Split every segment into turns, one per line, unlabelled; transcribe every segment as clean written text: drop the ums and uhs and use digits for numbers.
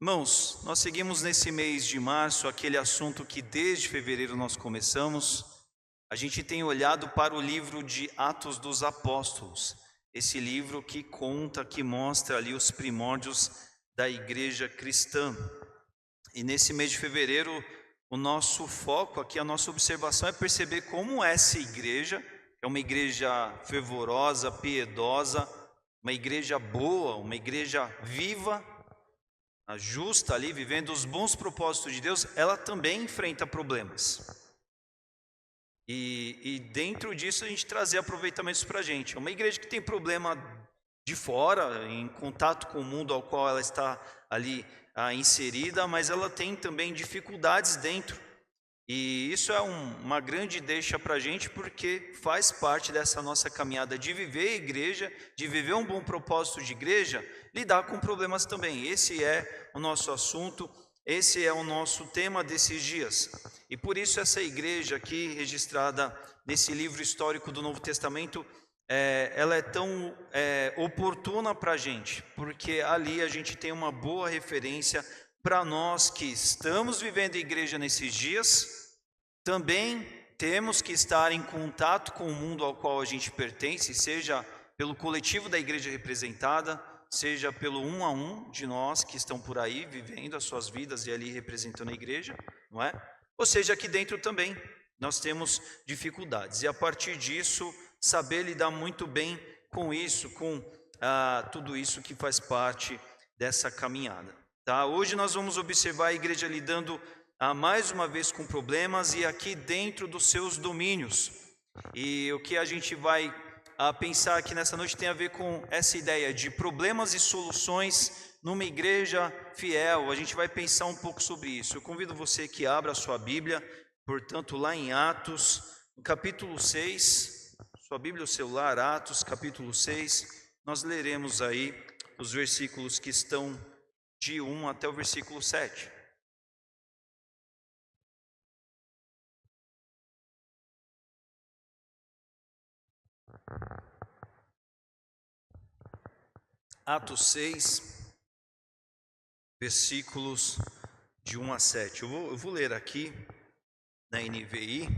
Irmãos, nós seguimos nesse mês de março aquele assunto que desde fevereiro nós começamos. A gente tem olhado para o livro de Atos dos Apóstolos, esse livro que conta, que mostra ali os primórdios da igreja cristã. E nesse mês de fevereiro, o nosso foco aqui, a nossa observação é perceber como essa igreja é uma igreja fervorosa, piedosa, uma igreja boa, uma igreja viva, a justa ali, vivendo os bons propósitos de Deus, ela também enfrenta problemas. E dentro disso a gente trazer aproveitamentos para a gente. É uma igreja que tem problema de fora, em contato com o mundo ao qual ela está ali inserida, mas ela tem também dificuldades dentro. E isso é uma grande deixa para a gente, porque faz parte dessa nossa caminhada de viver a igreja, de viver um bom propósito de igreja, lidar com problemas também. Esse é o nosso assunto, esse é o nosso tema desses dias. E por isso essa igreja aqui, registrada nesse livro histórico do Novo Testamento, ela é tão oportuna para a gente, porque ali a gente tem uma boa referência para nós que estamos vivendo a igreja nesses dias. Também temos que estar em contato com o mundo ao qual a gente pertence, seja pelo coletivo da igreja representada, seja pelo um a um de nós que estão por aí vivendo as suas vidas e ali representando a igreja, não é? Ou seja, aqui dentro também nós temos dificuldades, e a partir disso saber lidar muito bem com isso, com tudo isso que faz parte dessa caminhada, tá? Hoje nós vamos observar a igreja lidando mais uma vez com problemas e aqui dentro dos seus domínios. E o que a gente vai pensar aqui nessa noite tem a ver com essa ideia de problemas e soluções numa igreja fiel. A gente vai pensar um pouco sobre isso. Eu convido você que abra a sua Bíblia, portanto, lá em Atos, no capítulo 6, sua Bíblia ou celular, Atos, capítulo 6, nós leremos aí os versículos que estão de 1 até o versículo 7. Atos 6, versículos de 1 a 7. Eu vou ler aqui na NVI,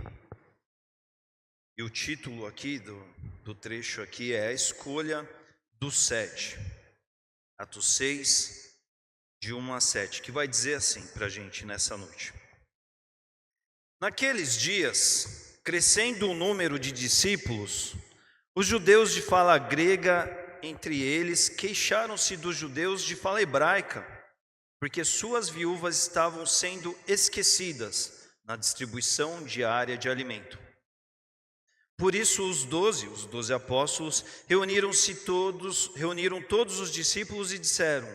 e o título aqui do trecho aqui é A Escolha dos Sete. Atos 6, de 1 a 7, que vai dizer assim para a gente nessa noite. Naqueles dias, crescendo o número de discípulos, os judeus de fala grega entre eles queixaram-se dos judeus de fala hebraica, porque suas viúvas estavam sendo esquecidas na distribuição diária de alimento. Por isso os 12 apóstolos, reuniram todos os discípulos e disseram: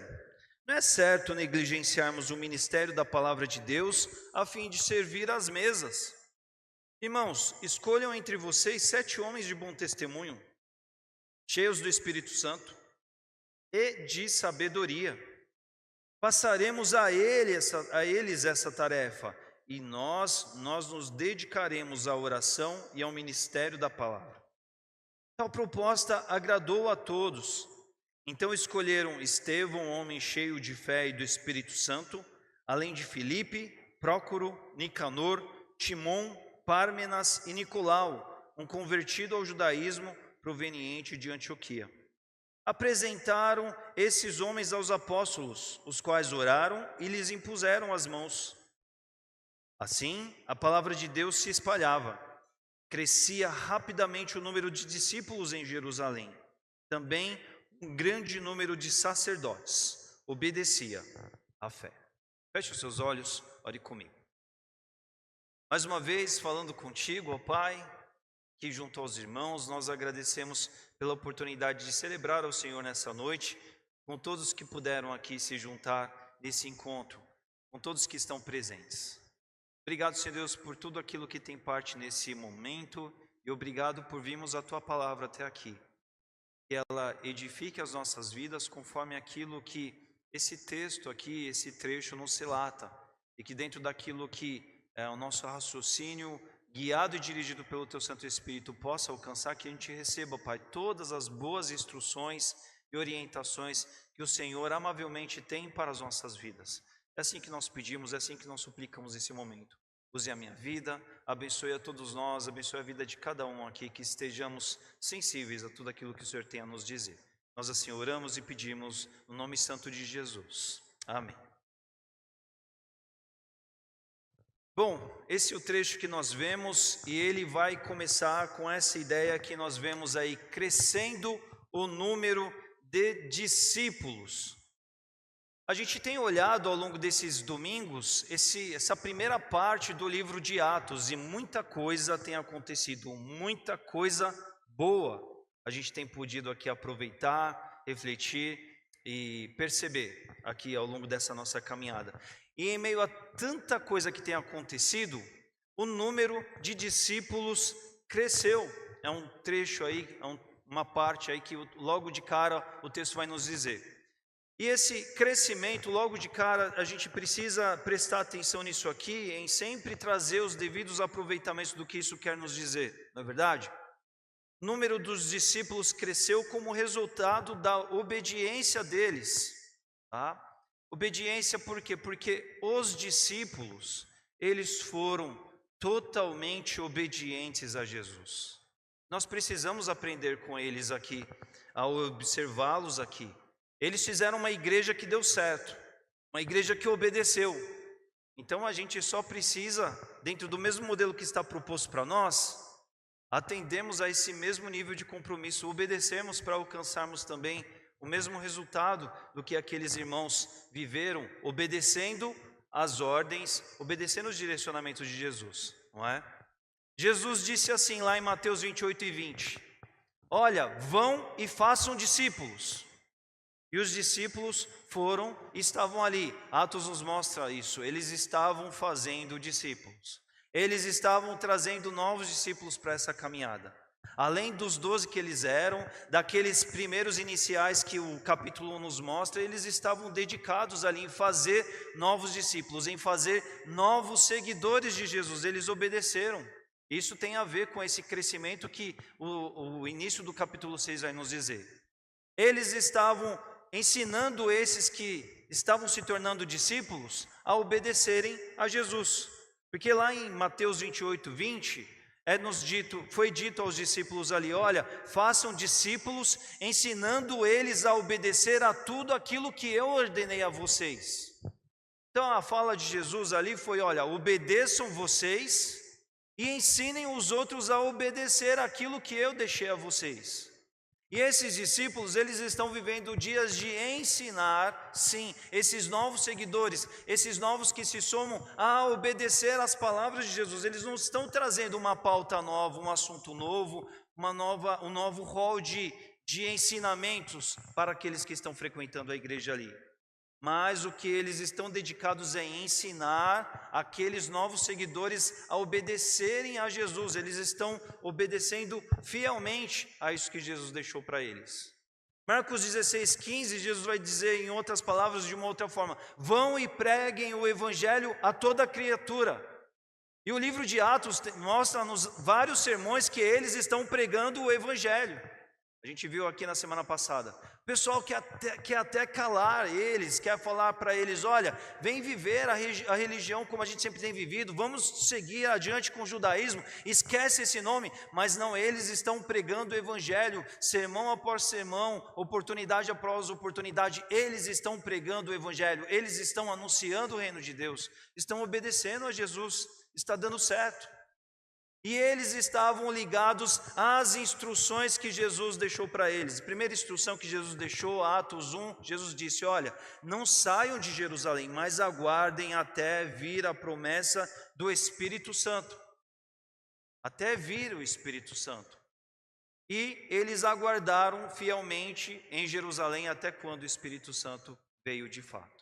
não é certo negligenciarmos o ministério da palavra de Deus a fim de servir às mesas. Irmãos, escolham entre vocês 7 homens de bom testemunho, cheios do Espírito Santo e de sabedoria. Passaremos a eles essa tarefa, e nós nos dedicaremos à oração e ao ministério da palavra. Tal proposta agradou a todos. Então escolheram Estevão, homem cheio de fé e do Espírito Santo, além de Filipe, Prócoro, Nicanor, Timon, Pármenas e Nicolau, um convertido ao judaísmo proveniente de Antioquia. Apresentaram esses homens aos apóstolos, os quais oraram e lhes impuseram as mãos. Assim, a palavra de Deus se espalhava. Crescia rapidamente o número de discípulos em Jerusalém. Também um grande número de sacerdotes obedecia à fé. Feche os seus olhos, ore comigo. Mais uma vez, falando contigo, ó Pai, que junto aos irmãos, nós agradecemos pela oportunidade de celebrar ao Senhor nessa noite, com todos que puderam aqui se juntar nesse encontro, com todos que estão presentes. Obrigado, Senhor Deus, por tudo aquilo que tem parte nesse momento, e obrigado por virmos a Tua palavra até aqui. Que ela edifique as nossas vidas conforme aquilo que esse texto aqui, esse trecho nos relata, e que dentro daquilo que é o nosso raciocínio, guiado e dirigido pelo Teu Santo Espírito, possa alcançar, que a gente receba, Pai, todas as boas instruções e orientações que o Senhor amavelmente tem para as nossas vidas. É assim que nós pedimos, é assim que nós suplicamos nesse momento. Use a minha vida, abençoe a todos nós, abençoe a vida de cada um aqui, que estejamos sensíveis a tudo aquilo que o Senhor tem a nos dizer. Nós assim oramos e pedimos no nome santo de Jesus. Amém. Bom, esse é o trecho que nós vemos e ele vai começar com essa ideia que nós vemos aí, crescendo o número de discípulos. A gente tem olhado ao longo desses domingos essa primeira parte do livro de Atos e muita coisa tem acontecido, muita coisa boa. A gente tem podido aqui aproveitar, refletir e perceber aqui ao longo dessa nossa caminhada. E em meio a tanta coisa que tem acontecido, o número de discípulos cresceu. É um trecho aí, uma parte aí que logo de cara o texto vai nos dizer. E esse crescimento, logo de cara, a gente precisa prestar atenção nisso aqui, em sempre trazer os devidos aproveitamentos do que isso quer nos dizer, não é verdade? O número dos discípulos cresceu como resultado da obediência deles, tá? Obediência por quê? Porque os discípulos, eles foram totalmente obedientes a Jesus. Nós precisamos aprender com eles aqui, ao observá-los aqui. Eles fizeram uma igreja que deu certo, uma igreja que obedeceu. Então a gente só precisa, dentro do mesmo modelo que está proposto para nós, atendemos a esse mesmo nível de compromisso, obedecemos para alcançarmos também o mesmo resultado do que aqueles irmãos viveram, obedecendo as ordens, obedecendo os direcionamentos de Jesus, não é? Jesus disse assim lá em Mateus 28 e 20, olha, vão e façam discípulos. E os discípulos foram e estavam ali. Atos nos mostra isso, eles estavam fazendo discípulos. Eles estavam trazendo novos discípulos para essa caminhada. Além dos 12 que eles eram, daqueles primeiros iniciais que o capítulo 1 nos mostra, eles estavam dedicados ali em fazer novos discípulos, em fazer novos seguidores de Jesus, eles obedeceram. Isso tem a ver com esse crescimento que o início do capítulo 6 vai nos dizer. Eles estavam ensinando esses que estavam se tornando discípulos a obedecerem a Jesus. Porque lá em Mateus 28, 20... foi dito aos discípulos ali, olha, façam discípulos, ensinando eles a obedecer a tudo aquilo que eu ordenei a vocês. Então a fala de Jesus ali foi, olha, obedeçam vocês e ensinem os outros a obedecer aquilo que eu deixei a vocês. E esses discípulos, eles estão vivendo dias de ensinar, sim, esses novos seguidores, esses novos que se somam a obedecer às palavras de Jesus. Eles não estão trazendo uma pauta nova, um assunto novo, um novo rol de ensinamentos para aqueles que estão frequentando a igreja ali. Mas o que eles estão dedicados é ensinar aqueles novos seguidores a obedecerem a Jesus. Eles estão obedecendo fielmente a isso que Jesus deixou para eles. Marcos 16:15, Jesus vai dizer em outras palavras, de uma outra forma, vão e preguem o evangelho a toda criatura. E o livro de Atos mostra-nos vários sermões que eles estão pregando o evangelho. A gente viu aqui na semana passada. O pessoal quer até calar eles, quer falar para eles, olha, vem viver a religião como a gente sempre tem vivido, vamos seguir adiante com o judaísmo, esquece esse nome, mas não, eles estão pregando o evangelho, sermão após sermão, oportunidade após oportunidade, eles estão pregando o evangelho, eles estão anunciando o reino de Deus, estão obedecendo a Jesus, está dando certo. E eles estavam ligados às instruções que Jesus deixou para eles. A primeira instrução que Jesus deixou, Atos 1, Jesus disse, olha, não saiam de Jerusalém, mas aguardem até vir a promessa do Espírito Santo. Até vir o Espírito Santo. E eles aguardaram fielmente em Jerusalém até quando o Espírito Santo veio de fato.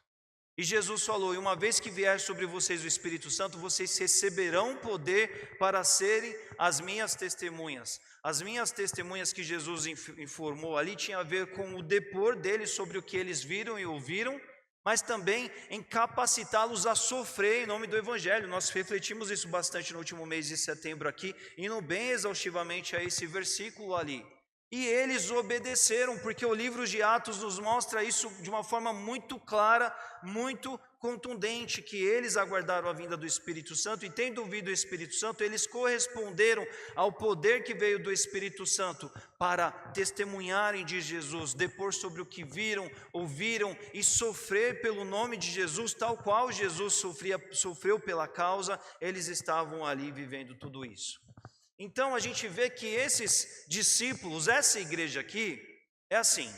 E Jesus falou, e uma vez que vier sobre vocês o Espírito Santo, vocês receberão poder para serem as minhas testemunhas. As minhas testemunhas que Jesus informou ali tinha a ver com o depor deles sobre o que eles viram e ouviram, mas também em capacitá-los a sofrer em nome do Evangelho. Nós refletimos isso bastante no último mês de setembro aqui, indo bem exaustivamente a esse versículo ali. E eles obedeceram, porque o livro de Atos nos mostra isso de uma forma muito clara, muito contundente, que eles aguardaram a vinda do Espírito Santo, e tendo ouvido o Espírito Santo, eles corresponderam ao poder que veio do Espírito Santo para testemunharem de Jesus, depor sobre o que viram, ouviram e sofrer pelo nome de Jesus, tal qual Jesus sofreu pela causa, eles estavam ali vivendo tudo isso. Então a gente vê que esses discípulos, essa igreja aqui, é assim,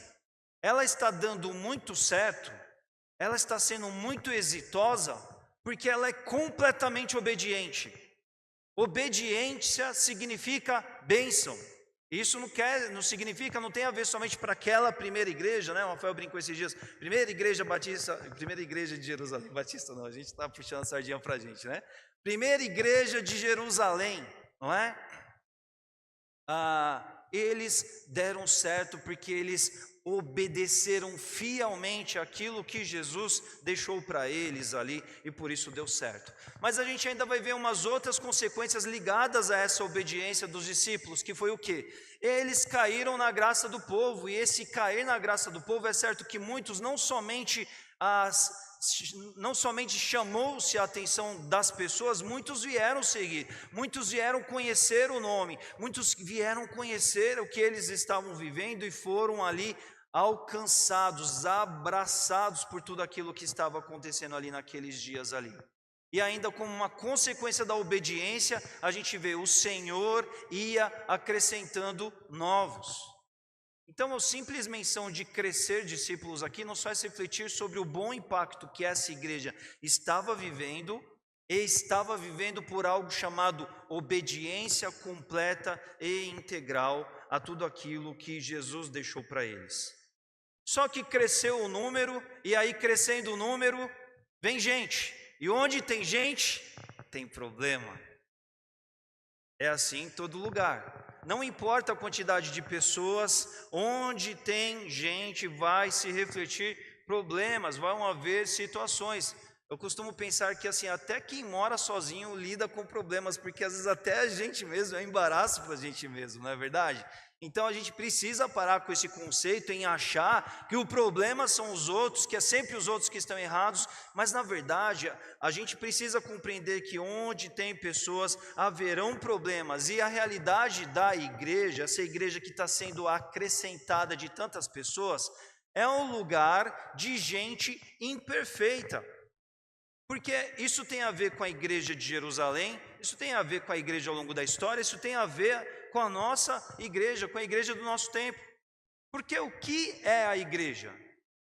ela está dando muito certo, ela está sendo muito exitosa, porque ela é completamente obediente. Obediência significa bênção. Isso não significa, não tem a ver somente para aquela primeira igreja, né? O Rafael brincou esses dias, primeira igreja batista, primeira igreja de Jerusalém, batista não, a gente está puxando a sardinha para a gente, né? Primeira igreja de Jerusalém, não é? Eles deram certo porque eles obedeceram fielmente aquilo que Jesus deixou para eles ali, e por isso deu certo. Mas a gente ainda vai ver umas outras consequências ligadas a essa obediência dos discípulos, que foi o quê? Eles caíram na graça do povo, e esse cair na graça do povo, é certo que muitos não somente chamou-se a atenção das pessoas, muitos vieram seguir, muitos vieram conhecer o nome, muitos vieram conhecer o que eles estavam vivendo e foram ali alcançados, abraçados por tudo aquilo que estava acontecendo ali naqueles dias ali. E ainda como uma consequência da obediência, a gente vê o Senhor ia acrescentando novos. Então, a simples menção de crescer discípulos aqui nos faz refletir sobre o bom impacto que essa igreja estava vivendo, e estava vivendo por algo chamado obediência completa e integral a tudo aquilo que Jesus deixou para eles. Só que cresceu o número, e aí crescendo o número, vem gente. E onde tem gente, tem problema. É assim em todo lugar. Não importa a quantidade de pessoas, onde tem gente vai se refletir problemas, vão haver situações. Eu costumo pensar que assim, até quem mora sozinho lida com problemas, porque às vezes até a gente mesmo é um embaraço para a gente mesmo, não é verdade? Então a gente precisa parar com esse conceito em achar que o problema são os outros, que é sempre os outros que estão errados, mas na verdade a gente precisa compreender que onde tem pessoas haverão problemas, e a realidade da igreja, essa igreja que está sendo acrescentada de tantas pessoas, é um lugar de gente imperfeita. Porque isso tem a ver com a igreja de Jerusalém, isso tem a ver com a igreja ao longo da história, isso tem a ver com a nossa igreja, com a igreja do nosso tempo. Porque o que é a igreja?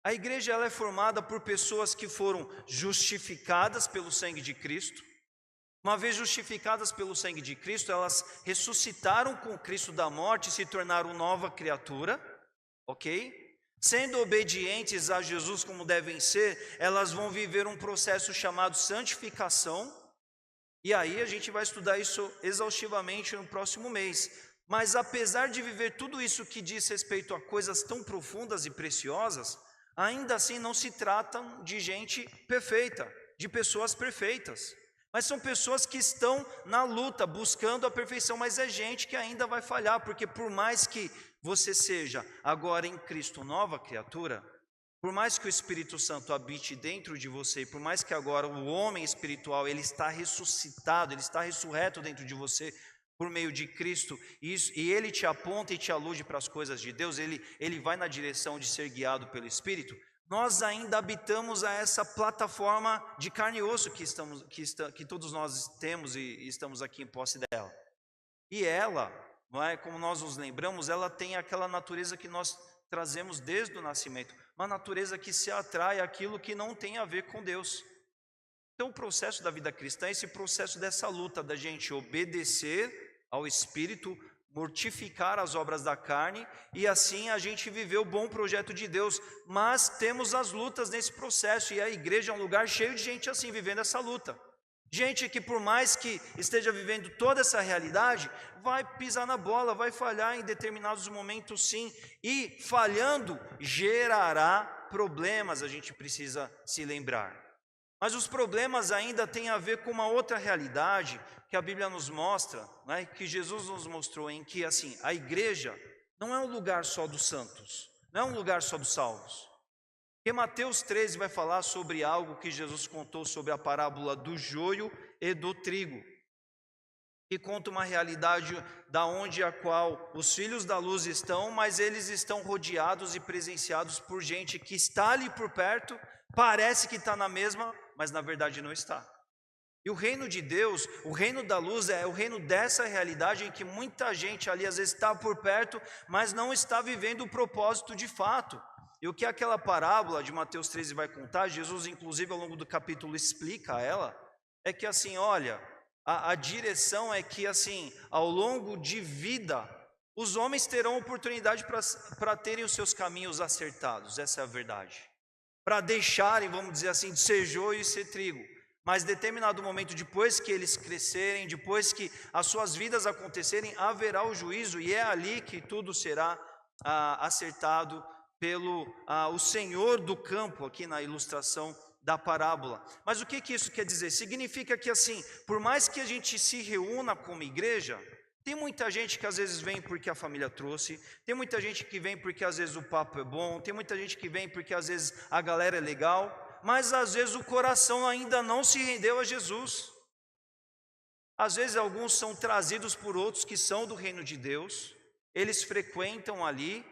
A igreja ela é formada por pessoas que foram justificadas pelo sangue de Cristo. Uma vez justificadas pelo sangue de Cristo, elas ressuscitaram com Cristo da morte e se tornaram nova criatura, ok? Sendo obedientes a Jesus como devem ser, elas vão viver um processo chamado santificação, e aí a gente vai estudar isso exaustivamente no próximo mês. Mas apesar de viver tudo isso que diz respeito a coisas tão profundas e preciosas, ainda assim não se tratam de gente perfeita, de pessoas perfeitas. Mas são pessoas que estão na luta, buscando a perfeição, mas é gente que ainda vai falhar, porque por mais que você seja agora em Cristo nova criatura, por mais que o Espírito Santo habite dentro de você, e por mais que agora o homem espiritual, ele está ressuscitado, ele está ressurreto dentro de você, por meio de Cristo, e ele te aponta e te alude para as coisas de Deus, ele vai na direção de ser guiado pelo Espírito, nós ainda habitamos a essa plataforma de carne e osso que todos nós temos e estamos aqui em posse dela. E ela, não é, como nós nos lembramos, ela tem aquela natureza que nós trazemos desde o nascimento, uma natureza que se atrai àquilo que não tem a ver com Deus. Então o processo da vida cristã é esse processo dessa luta da gente obedecer ao Espírito, mortificar as obras da carne, e assim a gente viver o bom projeto de Deus, mas temos as lutas nesse processo, e a igreja é um lugar cheio de gente assim, vivendo essa luta. Gente que por mais que esteja vivendo toda essa realidade, vai pisar na bola, vai falhar em determinados momentos sim, e falhando gerará problemas, a gente precisa se lembrar. Mas os problemas ainda têm a ver com uma outra realidade que a Bíblia nos mostra, né, que Jesus nos mostrou, em que assim, a igreja, não é um lugar só dos santos, não é um lugar só dos salvos. Porque Mateus 13 vai falar sobre algo que Jesus contou sobre a parábola do joio e do trigo, que conta uma realidade da onde a qual os filhos da luz estão, mas eles estão rodeados e presenciados por gente que está ali por perto, parece que está na mesma, mas na verdade não está. E o reino de Deus, o reino da luz, é o reino dessa realidade em que muita gente ali às vezes está por perto, mas não está vivendo o propósito de fato. E o que aquela parábola de Mateus 13 vai contar, Jesus inclusive ao longo do capítulo explica ela, é que assim, olha, a direção é que assim, ao longo de vida, os homens terão oportunidade para terem os seus caminhos acertados, essa é a verdade. Para deixarem, vamos dizer assim, de ser joio e ser trigo. Mas em determinado momento, depois que eles crescerem, depois que as suas vidas acontecerem, haverá o juízo, e é ali que tudo será acertado pelo o Senhor do campo, aqui na ilustração da parábola. Mas o que isso quer dizer? Significa que assim, por mais que a gente se reúna como igreja, tem muita gente que às vezes vem porque a família trouxe, tem muita gente que vem porque às vezes o papo é bom, tem muita gente que vem porque às vezes a galera é legal, mas às vezes o coração ainda não se rendeu a Jesus. Às vezes alguns são trazidos por outros que são do reino de Deus, eles frequentam ali,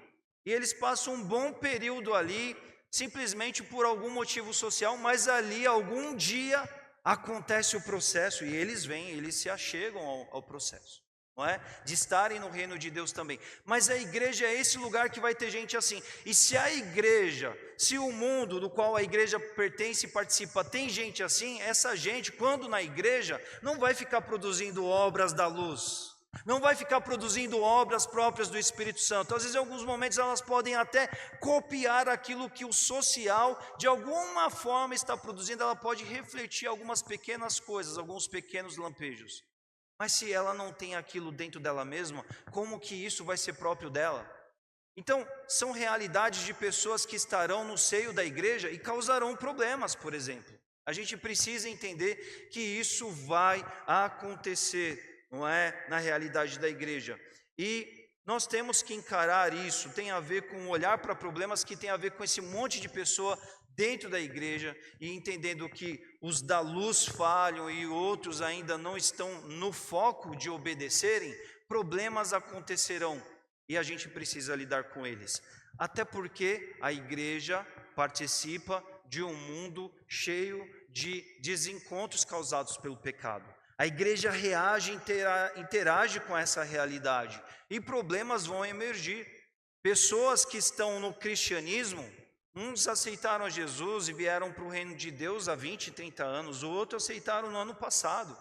e eles passam um bom período ali, simplesmente por algum motivo social, mas ali algum dia acontece o processo, e eles vêm, eles se achegam ao processo. Não é? De estarem no reino de Deus também. Mas a igreja é esse lugar que vai ter gente assim. E se a igreja, se o mundo do qual a igreja pertence e participa tem gente assim, essa gente, quando na igreja, não vai ficar produzindo obras da luz, não vai ficar produzindo obras próprias do Espírito Santo. Às vezes em alguns momentos elas podem até copiar aquilo que o social de alguma forma está produzindo. Ela pode refletir algumas pequenas coisas, alguns pequenos lampejos. Mas se ela não tem aquilo dentro dela mesma, como que isso vai ser próprio dela? Então, são realidades de pessoas que estarão no seio da igreja e causarão problemas, por exemplo. A gente precisa entender que isso vai acontecer, não é? Na realidade da igreja. E nós temos que encarar isso, tem a ver com olhar para problemas que tem a ver com esse monte de pessoa dentro da igreja e entendendo que os da luz falham e outros ainda não estão no foco de obedecerem, problemas acontecerão e a gente precisa lidar com eles. Até porque a igreja participa de um mundo cheio de desencontros causados pelo pecado. A igreja reage, interage com essa realidade e problemas vão emergir. Pessoas que estão no cristianismo, uns aceitaram a Jesus e vieram para o reino de Deus há 20, 30 anos, outros aceitaram no ano passado.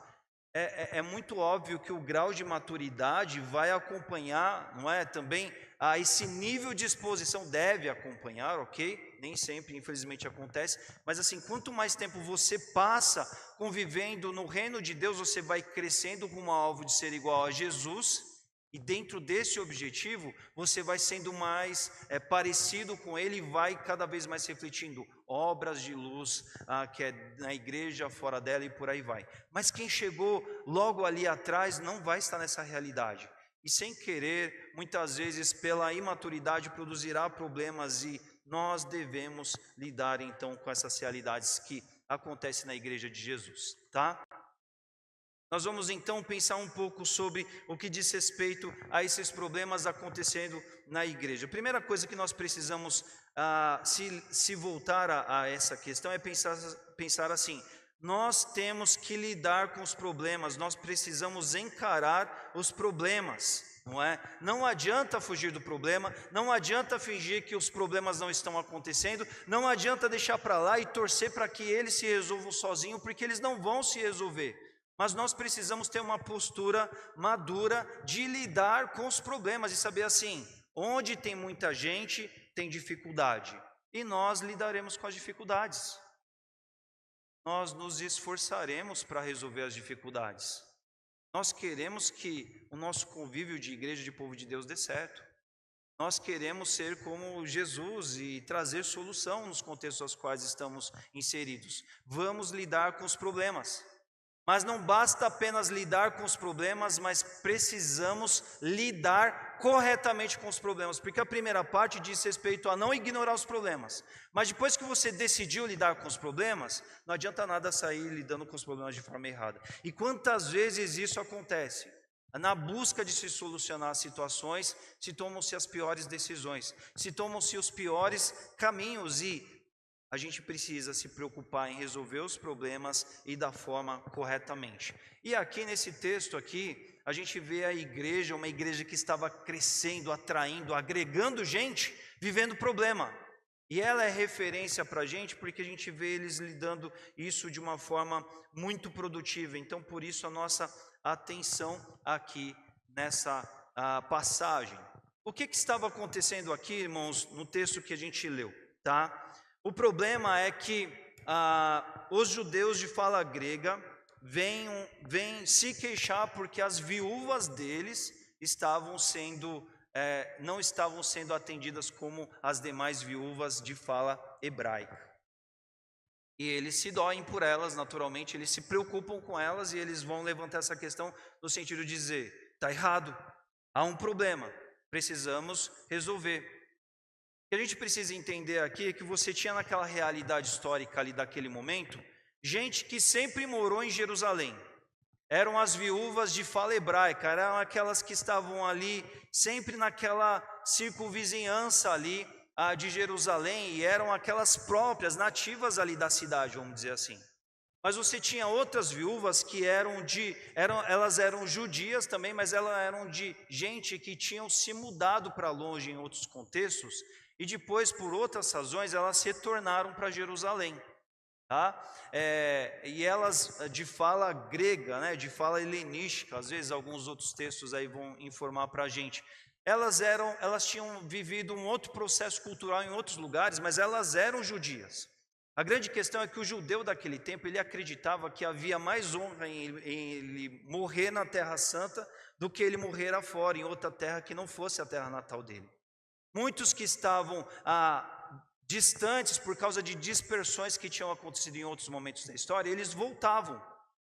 É muito óbvio que o grau de maturidade vai acompanhar, não é? Também esse nível de exposição deve acompanhar, ok? Nem sempre, infelizmente, acontece, mas assim, quanto mais tempo você passa convivendo no reino de Deus, você vai crescendo rumo ao alvo de ser igual a Jesus. E dentro desse objetivo, você vai sendo mais parecido com Ele e vai cada vez mais refletindo obras de luz que é na igreja, fora dela e por aí vai. Mas quem chegou logo ali atrás não vai estar nessa realidade. E sem querer, muitas vezes pela imaturidade produzirá problemas e nós devemos lidar então com essas realidades que acontecem na igreja de Jesus, tá? Nós vamos então pensar um pouco sobre o que diz respeito a esses problemas acontecendo na igreja. A primeira coisa que nós precisamos se voltar a essa questão é pensar assim: nós temos que lidar com os problemas, nós precisamos encarar os problemas, não é? Não adianta fugir do problema, não adianta fingir que os problemas não estão acontecendo, não adianta deixar para lá e torcer para que eles se resolvam sozinhos, porque eles não vão se resolver. Mas nós precisamos ter uma postura madura de lidar com os problemas e saber assim, onde tem muita gente, tem dificuldade. E nós lidaremos com as dificuldades. Nós nos esforçaremos para resolver as dificuldades. Nós queremos que o nosso convívio de igreja, de povo de Deus, dê certo. Nós queremos ser como Jesus e trazer solução nos contextos aos quais estamos inseridos. Vamos lidar com os problemas. Mas não basta apenas lidar com os problemas, mas precisamos lidar corretamente com os problemas, porque a primeira parte diz respeito a não ignorar os problemas. Mas depois que você decidiu lidar com os problemas, não adianta nada sair lidando com os problemas de forma errada. E quantas vezes isso acontece? Na busca de se solucionar as situações, se tomam-se as piores decisões, se tomam-se os piores caminhos, e a gente precisa se preocupar em resolver os problemas e da forma corretamente. E aqui nesse texto aqui, a gente vê a igreja, uma igreja que estava crescendo, atraindo, agregando gente, vivendo problema. E ela é referência para a gente, porque a gente vê eles lidando isso de uma forma muito produtiva. Então, por isso a nossa atenção aqui nessa passagem. O que estava acontecendo aqui, irmãos, no texto que a gente leu, tá? O problema é que os judeus de fala grega vêm se queixar porque as viúvas deles não estavam sendo atendidas como as demais viúvas de fala hebraica. E eles se doem por elas, naturalmente, eles se preocupam com elas e eles vão levantar essa questão no sentido de dizer: está errado, há um problema, precisamos resolver. O que a gente precisa entender aqui é que você tinha naquela realidade histórica ali daquele momento, gente que sempre morou em Jerusalém. Eram as viúvas de fala hebraica, eram aquelas que estavam ali sempre naquela circunvizinhança ali de Jerusalém, e eram aquelas próprias nativas ali da cidade, vamos dizer assim. Mas você tinha outras viúvas que elas eram judias também, mas elas eram de gente que tinham se mudado para longe em outros contextos, e depois, por outras razões, elas retornaram para Jerusalém, tá? E elas de fala grega, né, de fala helenística, às vezes alguns outros textos aí vão informar para a gente. Elas tinham vivido um outro processo cultural em outros lugares, mas elas eram judias. A grande questão é que o judeu daquele tempo, ele acreditava que havia mais honra em ele morrer na Terra Santa do que ele morrer afora, em outra terra que não fosse a terra natal dele. Muitos que estavam distantes por causa de dispersões que tinham acontecido em outros momentos da história, eles voltavam.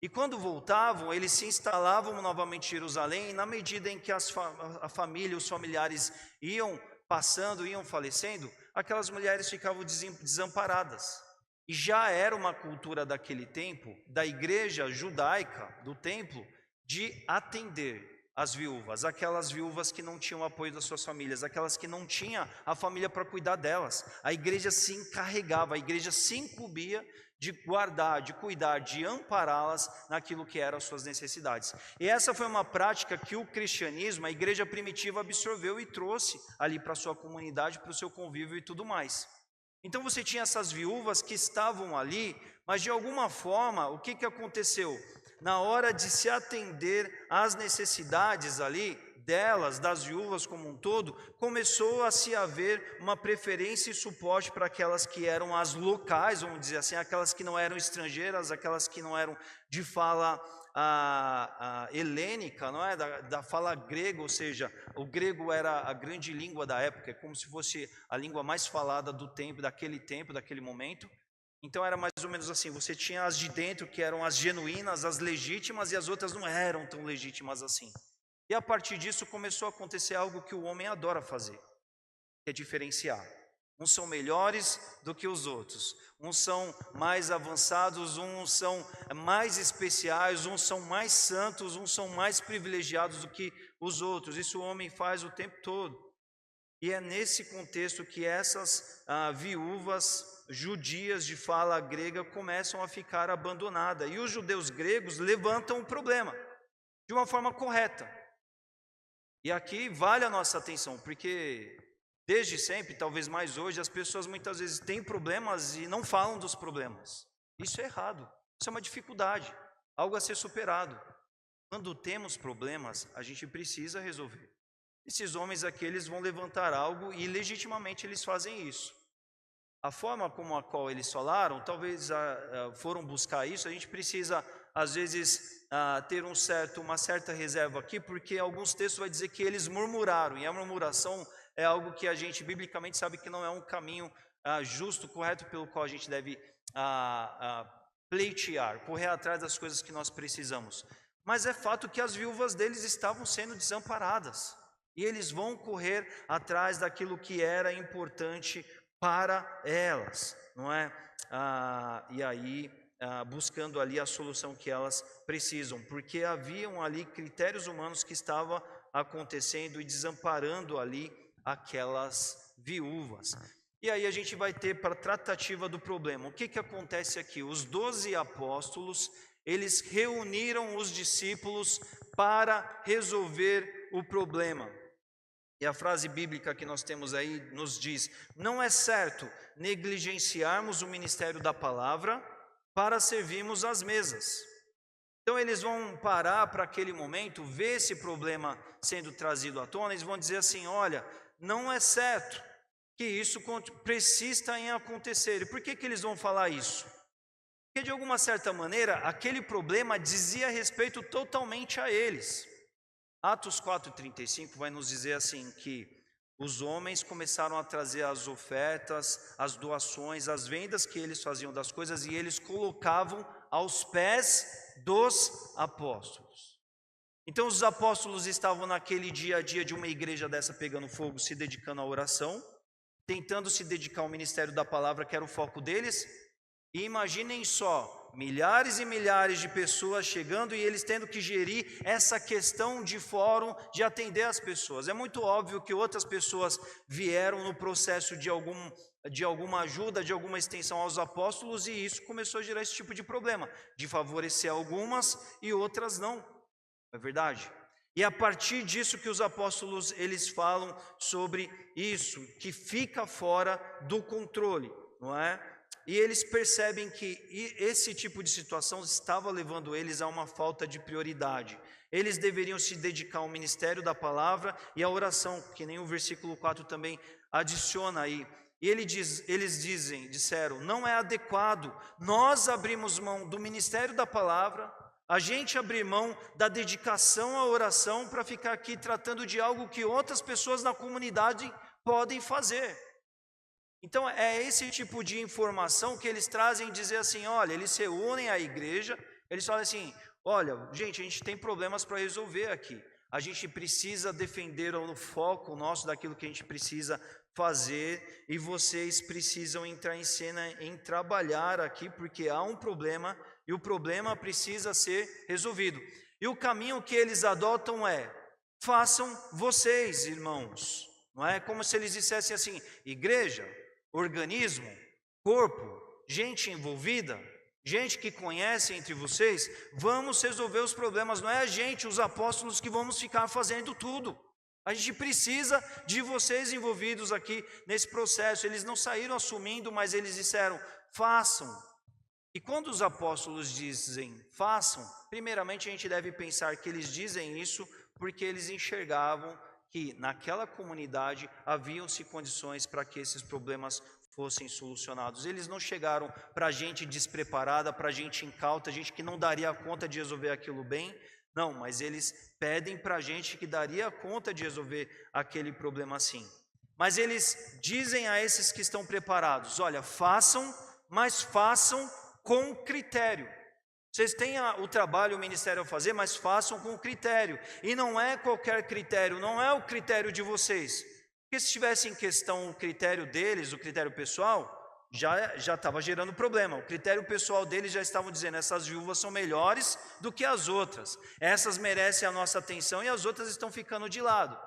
E quando voltavam, eles se instalavam novamente em Jerusalém, e na medida em que a família, os familiares iam passando, iam falecendo, aquelas mulheres ficavam desamparadas. E já era uma cultura daquele tempo, da igreja judaica, do templo, de atender as viúvas, aquelas viúvas que não tinham apoio das suas famílias, aquelas que não tinham a família para cuidar delas. A igreja se encarregava, a igreja se incumbia de guardar, de cuidar, de ampará-las naquilo que eram as suas necessidades. E essa foi uma prática que o cristianismo, a igreja primitiva, absorveu e trouxe ali para a sua comunidade, para o seu convívio e tudo mais. Então você tinha essas viúvas que estavam ali, mas de alguma forma, o que aconteceu? Na hora de se atender às necessidades ali delas, das viúvas como um todo, começou a se haver uma preferência e suporte para aquelas que eram as locais, vamos dizer assim, aquelas que não eram estrangeiras, aquelas que não eram de fala helênica, não é? Da fala grega, ou seja, o grego era a grande língua da época, é como se fosse a língua mais falada do tempo, daquele momento. Então era mais ou menos assim, você tinha as de dentro que eram as genuínas, as legítimas, e as outras não eram tão legítimas assim. E a partir disso começou a acontecer algo que o homem adora fazer, que é diferenciar. Uns são melhores do que os outros, uns são mais avançados, uns são mais especiais, uns são mais santos, uns são mais privilegiados do que os outros. Isso o homem faz o tempo todo. E é nesse contexto que essas viúvas judias de fala grega começam a ficar abandonadas. E os judeus gregos levantam o problema de uma forma correta. E aqui vale a nossa atenção, porque desde sempre, talvez mais hoje, as pessoas muitas vezes têm problemas e não falam dos problemas. Isso é errado, isso é uma dificuldade, algo a ser superado. Quando temos problemas, a gente precisa resolver. Esses homens aqui, eles vão levantar algo e legitimamente eles fazem isso. A forma como a qual eles falaram, talvez foram buscar isso, a gente precisa, às vezes, ter uma certa reserva aqui, porque alguns textos vai dizer que eles murmuraram, e a murmuração é algo que a gente biblicamente sabe que não é um caminho justo, correto, pelo qual a gente deve pleitear, correr atrás das coisas que nós precisamos. Mas é fato que as viúvas deles estavam sendo desamparadas. E eles vão correr atrás daquilo que era importante para elas, não é? E aí, buscando ali a solução que elas precisam, porque haviam ali critérios humanos que estavam acontecendo e desamparando ali aquelas viúvas. E aí a gente vai ter para a tratativa do problema. O que acontece aqui? Os 12 apóstolos, eles reuniram os discípulos para resolver o problema. E a frase bíblica que nós temos aí nos diz: não é certo negligenciarmos o ministério da palavra para servirmos às mesas. Então eles vão parar para aquele momento, ver esse problema sendo trazido à tona, eles vão dizer assim: olha, não é certo que isso persista em acontecer. E por que eles vão falar isso? Porque de alguma certa maneira, aquele problema dizia respeito totalmente a eles. Atos 4,35 vai nos dizer assim que os homens começaram a trazer as ofertas, as doações, as vendas que eles faziam das coisas e eles colocavam aos pés dos apóstolos. Então os apóstolos estavam naquele dia a dia de uma igreja dessa pegando fogo, se dedicando à oração, tentando se dedicar ao ministério da palavra, que era o foco deles. E imaginem só, milhares e milhares de pessoas chegando e eles tendo que gerir essa questão de fórum, de atender as pessoas. É muito óbvio que outras pessoas vieram no processo de alguma ajuda, de alguma extensão aos apóstolos, e isso começou a gerar esse tipo de problema, de favorecer algumas e outras não. Não é verdade? E a partir disso que os apóstolos eles falam sobre isso, que fica fora do controle, não é? E eles percebem que esse tipo de situação estava levando eles a uma falta de prioridade. Eles deveriam se dedicar ao ministério da palavra e à oração, que nem o versículo 4 também adiciona aí. E eles disseram, não é adequado nós abrimos mão do ministério da palavra, a gente abrir mão da dedicação à oração para ficar aqui tratando de algo que outras pessoas na comunidade podem fazer. Então é esse tipo de informação que eles trazem, dizer assim, olha, eles se unem à igreja, eles falam assim, olha, gente, a gente tem problemas para resolver aqui, a gente precisa defender o foco nosso daquilo que a gente precisa fazer, e vocês precisam entrar em cena em trabalhar aqui, porque há um problema, e o problema precisa ser resolvido. E o caminho que eles adotam é, façam vocês, irmãos, não é como se eles dissessem assim, igreja, organismo, corpo, gente envolvida, gente que conhece entre vocês, vamos resolver os problemas, não é a gente, os apóstolos, que vamos ficar fazendo tudo. A gente precisa de vocês envolvidos aqui nesse processo. Eles não saíram assumindo, mas eles disseram, façam. E quando os apóstolos dizem, façam, primeiramente a gente deve pensar que eles dizem isso porque eles enxergavam que naquela comunidade haviam-se condições para que esses problemas fossem solucionados. Eles não chegaram para gente despreparada, para gente incauta, gente que não daria conta de resolver aquilo bem, não, mas eles pedem para gente que daria conta de resolver aquele problema assim. Mas eles dizem a esses que estão preparados, olha, façam, mas façam com critério. Vocês têm o trabalho, o ministério a fazer, mas façam com critério. E não é qualquer critério, não é o critério de vocês. Porque se estivesse em questão o critério deles, o critério pessoal, já estava gerando problema. O critério pessoal deles já estavam dizendo, essas viúvas são melhores do que as outras. Essas merecem a nossa atenção e as outras estão ficando de lado.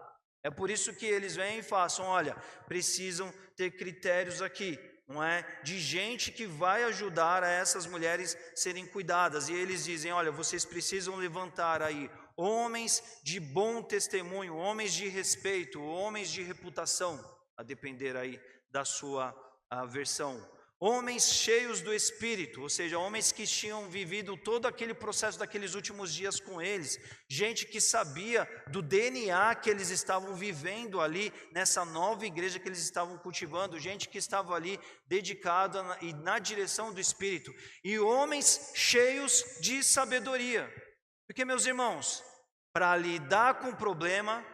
É por isso que eles vêm e façam, olha, precisam ter critérios aqui. Não é? De gente que vai ajudar a essas mulheres serem cuidadas. E eles dizem, olha, vocês precisam levantar aí homens de bom testemunho, homens de respeito, homens de reputação, a depender aí da sua versão. Homens cheios do Espírito, ou seja, homens que tinham vivido todo aquele processo daqueles últimos dias com eles, gente que sabia do DNA que eles estavam vivendo ali, nessa nova igreja que eles estavam cultivando, gente que estava ali dedicada e na direção do Espírito, e homens cheios de sabedoria, porque meus irmãos, para lidar com o problema,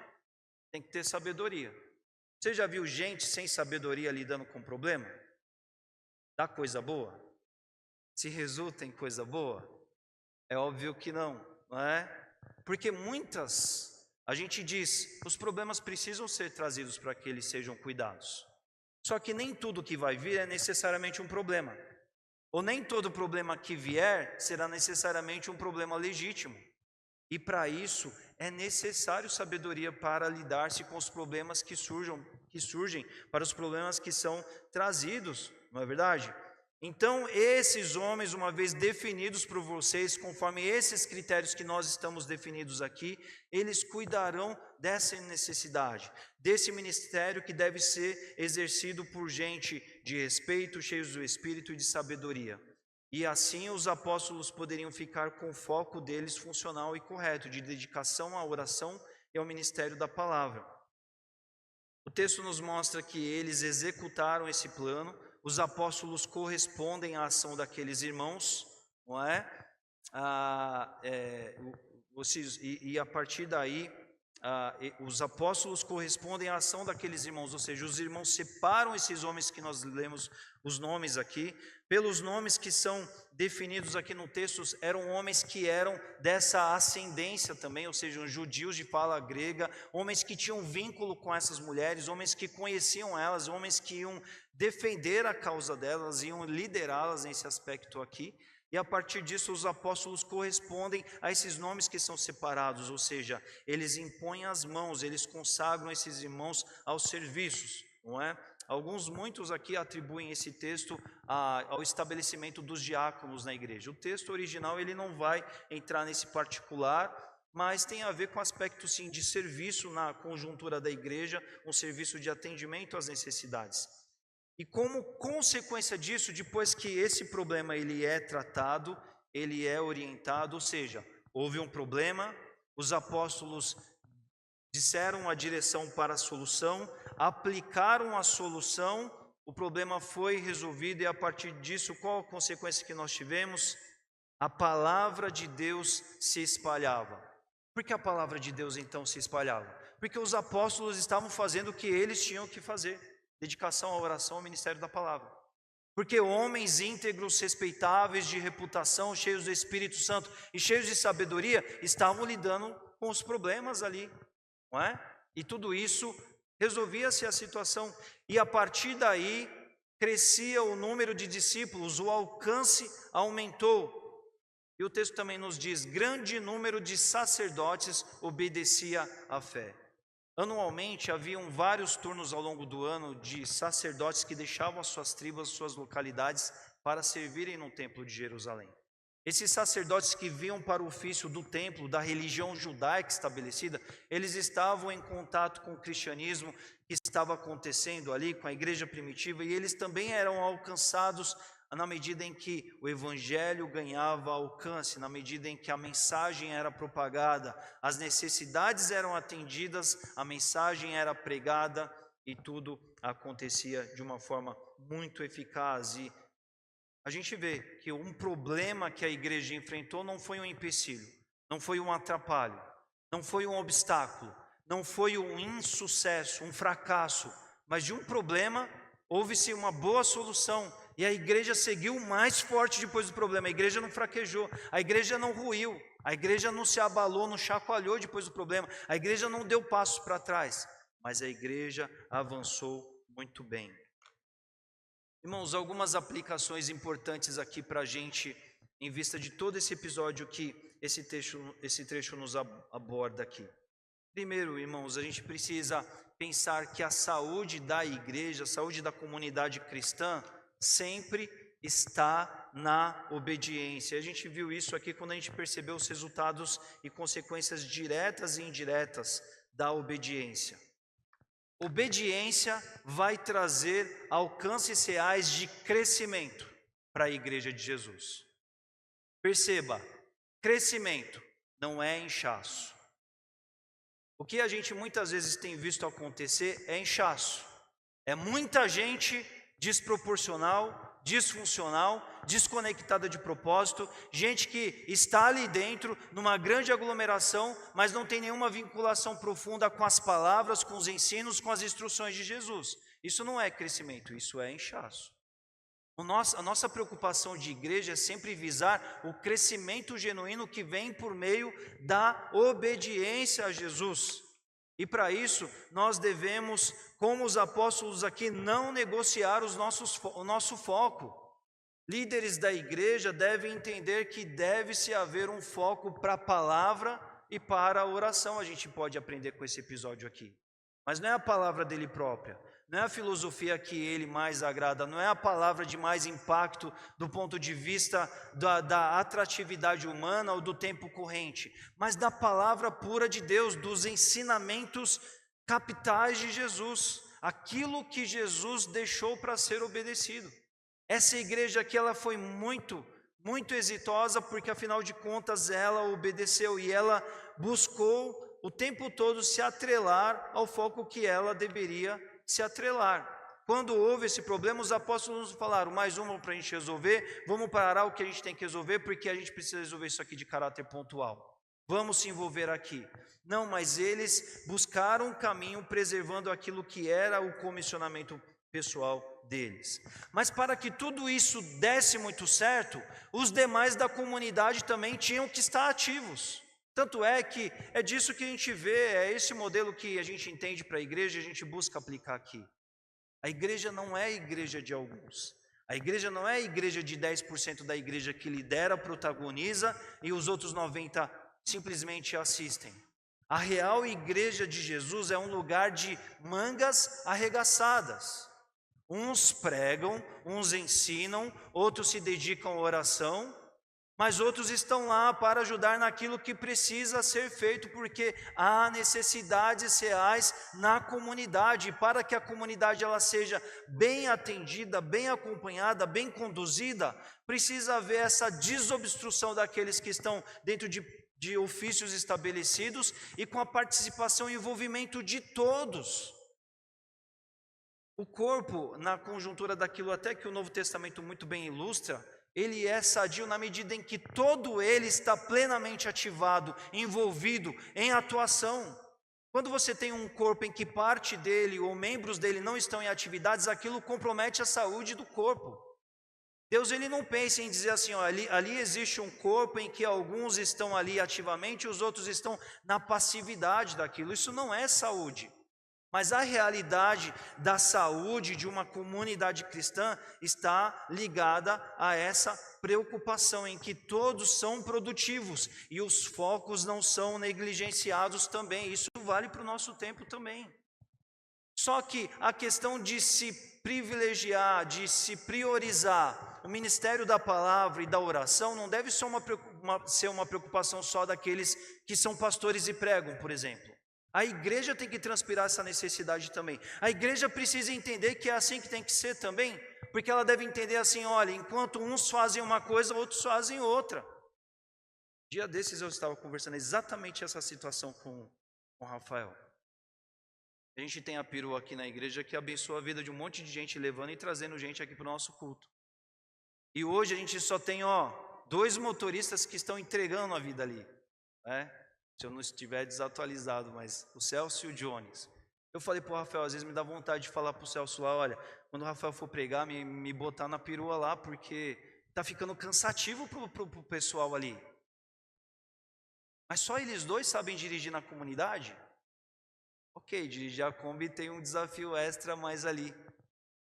tem que ter sabedoria. Você já viu gente sem sabedoria lidando com o problema? Dá coisa boa? se resulta em coisa boa? É óbvio que não, não é? Porque a gente diz, os problemas precisam ser trazidos para que eles sejam cuidados. Só que nem tudo que vai vir é necessariamente um problema. Ou nem todo problema que vier será necessariamente um problema legítimo. E para isso é necessário sabedoria para lidar-se com os problemas que surgem, para os problemas que são trazidos, não é verdade? Então, esses homens, uma vez definidos por vocês, conforme esses critérios que nós estamos definidos aqui, eles cuidarão dessa necessidade, desse ministério que deve ser exercido por gente de respeito, cheios do Espírito e de sabedoria. E assim os apóstolos poderiam ficar com o foco deles funcional e correto, de dedicação à oração e ao ministério da palavra. O texto nos mostra que eles executaram esse plano. Os apóstolos correspondem à ação daqueles irmãos, não é? E a partir daí, os apóstolos correspondem à ação daqueles irmãos, ou seja, os irmãos separam esses homens que nós lemos os nomes aqui, pelos nomes que são definidos aqui no texto, eram homens que eram dessa ascendência também, ou seja, judeus de fala grega, homens que tinham vínculo com essas mulheres, homens que conheciam elas, homens que iam defender a causa delas, iam liderá-las nesse aspecto aqui. E a partir disso os apóstolos correspondem a esses nomes que são separados, ou seja, eles impõem as mãos, eles consagram esses irmãos aos serviços, não é? Muitos aqui atribuem esse texto ao estabelecimento dos diáconos na igreja. O texto original ele não vai entrar nesse particular, mas tem a ver com o aspecto sim de serviço na conjuntura da igreja, um serviço de atendimento às necessidades. E como consequência disso, depois que esse problema ele é tratado, ele é orientado, ou seja, houve um problema, os apóstolos disseram a direção para a solução, aplicaram a solução, o problema foi resolvido e a partir disso, qual a consequência que nós tivemos? A palavra de Deus se espalhava. Por que a palavra de Deus então se espalhava? Porque os apóstolos estavam fazendo o que eles tinham que fazer. Dedicação à oração ao ministério da palavra. Porque homens íntegros, respeitáveis, de reputação, cheios do Espírito Santo e cheios de sabedoria, estavam lidando com os problemas ali, não é? E tudo isso resolvia-se a situação. E a partir daí, crescia o número de discípulos, o alcance aumentou. E o texto também nos diz, grande número de sacerdotes obedecia à fé. Anualmente, haviam vários turnos ao longo do ano de sacerdotes que deixavam as suas tribos, as suas localidades, para servirem no templo de Jerusalém. Esses sacerdotes que vinham para o ofício do templo, da religião judaica estabelecida, eles estavam em contato com o cristianismo que estava acontecendo ali, com a igreja primitiva, e eles também eram alcançados na medida em que o evangelho ganhava alcance, na medida em que a mensagem era propagada, as necessidades eram atendidas, a mensagem era pregada e tudo acontecia de uma forma muito eficaz. E a gente vê que um problema que a igreja enfrentou não foi um empecilho, não foi um atrapalho, não foi um obstáculo, não foi um insucesso, um fracasso, mas de um problema houve-se uma boa solução. E a igreja seguiu mais forte depois do problema. A igreja não fraquejou, a igreja não ruiu, a igreja não se abalou, não chacoalhou depois do problema, a igreja não deu passos para trás, mas a igreja avançou muito bem. Irmãos, algumas aplicações importantes aqui para a gente, em vista de todo esse episódio que esse trecho nos aborda aqui. Primeiro, irmãos, a gente precisa pensar que a saúde da igreja, a saúde da comunidade cristã, sempre está na obediência. A gente viu isso aqui quando a gente percebeu os resultados e consequências diretas e indiretas da obediência. Obediência vai trazer alcances reais de crescimento para a igreja de Jesus. Perceba, crescimento não é inchaço. O que a gente muitas vezes tem visto acontecer é inchaço. É muita gente desproporcional, disfuncional, desconectada de propósito, gente que está ali dentro, numa grande aglomeração, mas não tem nenhuma vinculação profunda com as palavras, com os ensinos, com as instruções de Jesus. Isso não é crescimento, isso é inchaço. A nossa preocupação de igreja é sempre visar o crescimento genuíno que vem por meio da obediência a Jesus. E para isso, nós devemos, como os apóstolos aqui, não negociar o nosso foco. Líderes da igreja devem entender que deve-se haver um foco para a palavra e para a oração. A gente pode aprender com esse episódio aqui. Mas não é a palavra dele própria, não é a filosofia que ele mais agrada, não é a palavra de mais impacto do ponto de vista da atratividade humana ou do tempo corrente, mas da palavra pura de Deus, dos ensinamentos capitais de Jesus, aquilo que Jesus deixou para ser obedecido. Essa igreja aqui, ela foi muito exitosa, porque afinal de contas ela obedeceu e ela buscou o tempo todo se atrelar ao foco que ela deveria se atrelar. Quando houve esse problema, os apóstolos falaram: mais uma para a gente resolver, vamos parar o que a gente tem que resolver, porque a gente precisa resolver isso aqui de caráter pontual. Vamos se envolver aqui. Não, mas eles buscaram um caminho preservando aquilo que era o comissionamento pessoal deles. Mas para que tudo isso desse muito certo, os demais da comunidade também tinham que estar ativos. Tanto é que é disso que a gente vê, é esse modelo que a gente entende para a igreja e a gente busca aplicar aqui. A igreja não é a igreja de alguns. A igreja não é a igreja de 10% da igreja que lidera, protagoniza e os outros 90% simplesmente assistem. A real igreja de Jesus é um lugar de mangas arregaçadas. Uns pregam, uns ensinam, outros se dedicam à oração, mas outros estão lá para ajudar naquilo que precisa ser feito, porque há necessidades reais na comunidade. Para que a comunidade ela seja bem atendida, bem acompanhada, bem conduzida, precisa haver essa desobstrução daqueles que estão dentro de ofícios estabelecidos e com a participação e envolvimento de todos. O corpo, na conjuntura daquilo até que o Novo Testamento muito bem ilustra, ele é sadio na medida em que todo ele está plenamente ativado, envolvido em atuação. Quando você tem um corpo em que parte dele ou membros dele não estão em atividades, aquilo compromete a saúde do corpo. Deus ele não pensa em dizer assim, ó, ali existe um corpo em que alguns estão ali ativamente e os outros estão na passividade daquilo. Isso não é saúde. Mas a realidade da saúde de uma comunidade cristã está ligada a essa preocupação em que todos são produtivos e os focos não são negligenciados também. Isso vale para o nosso tempo também. Só que a questão de se privilegiar, de se priorizar o ministério da palavra e da oração não deve ser uma preocupação só daqueles que são pastores e pregam, por exemplo. A igreja tem que transpirar essa necessidade também. A igreja precisa entender que é assim que tem que ser também, porque ela deve entender assim, olha, enquanto uns fazem uma coisa, outros fazem outra. Dia desses eu estava conversando exatamente essa situação com o Rafael. A gente tem a perua aqui na igreja que abençoa a vida de um monte de gente, levando e trazendo gente aqui para o nosso culto. E hoje a gente só tem 2 motoristas que estão entregando a vida ali, né? Se eu não estiver desatualizado, mas o Celso e o Jones. Eu falei para o Rafael, às vezes me dá vontade de falar para o Celso lá, olha, quando o Rafael for pregar, me botar na perua lá, porque está ficando cansativo para o pessoal ali. Mas só eles 2 sabem dirigir na comunidade? Ok, dirigir a Kombi tem um desafio extra mais ali.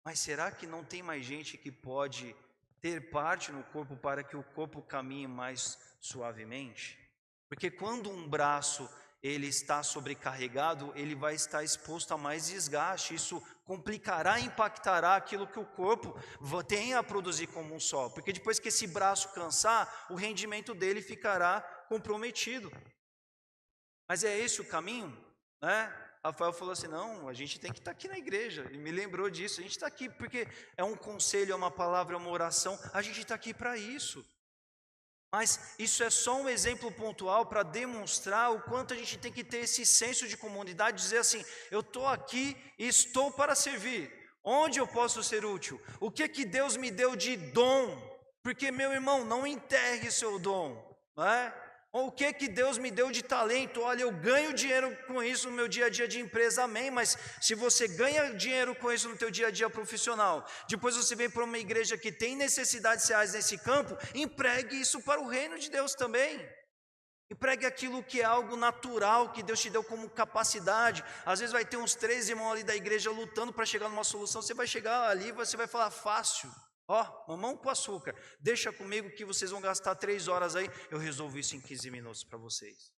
Mas será que não tem mais gente que pode ter parte no corpo para que o corpo caminhe mais suavemente? Porque quando um braço ele está sobrecarregado, ele vai estar exposto a mais desgaste. Isso complicará, impactará aquilo que o corpo tem a produzir como um só. Porque depois que esse braço cansar, o rendimento dele ficará comprometido. Mas é esse o caminho, né? Rafael falou assim, não, a gente tem que estar aqui na igreja. Ele me lembrou disso, a gente está aqui porque é um conselho, é uma palavra, é uma oração. A gente está aqui para isso. Mas isso é só um exemplo pontual para demonstrar o quanto a gente tem que ter esse senso de comunidade, dizer assim, eu estou aqui e estou para servir. Onde eu posso ser útil? O que Deus me deu de dom? Porque, meu irmão, não enterre seu dom, não é? Ou o que Deus me deu de talento? Olha, eu ganho dinheiro com isso no meu dia a dia de empresa, amém. Mas se você ganha dinheiro com isso no teu dia a dia profissional, depois você vem para uma igreja que tem necessidades reais nesse campo, empregue isso para o reino de Deus também. Empregue aquilo que é algo natural, que Deus te deu como capacidade. Às vezes vai ter uns 3 irmãos ali da igreja lutando para chegar numa solução. Você vai chegar ali, você vai falar fácil. Ó, mamão com açúcar, deixa comigo que vocês vão gastar 3 horas aí, eu resolvo isso em 15 minutos para vocês.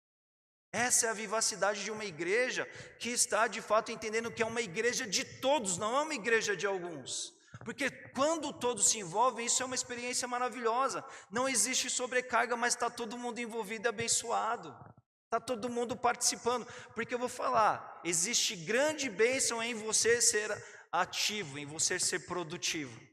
Essa é a vivacidade de uma igreja que está de fato entendendo que é uma igreja de todos, não é uma igreja de alguns. Porque quando todos se envolvem, isso é uma experiência maravilhosa. Não existe sobrecarga, mas está todo mundo envolvido e abençoado. Está todo mundo participando. Porque eu vou falar, existe grande bênção em você ser ativo, em você ser produtivo.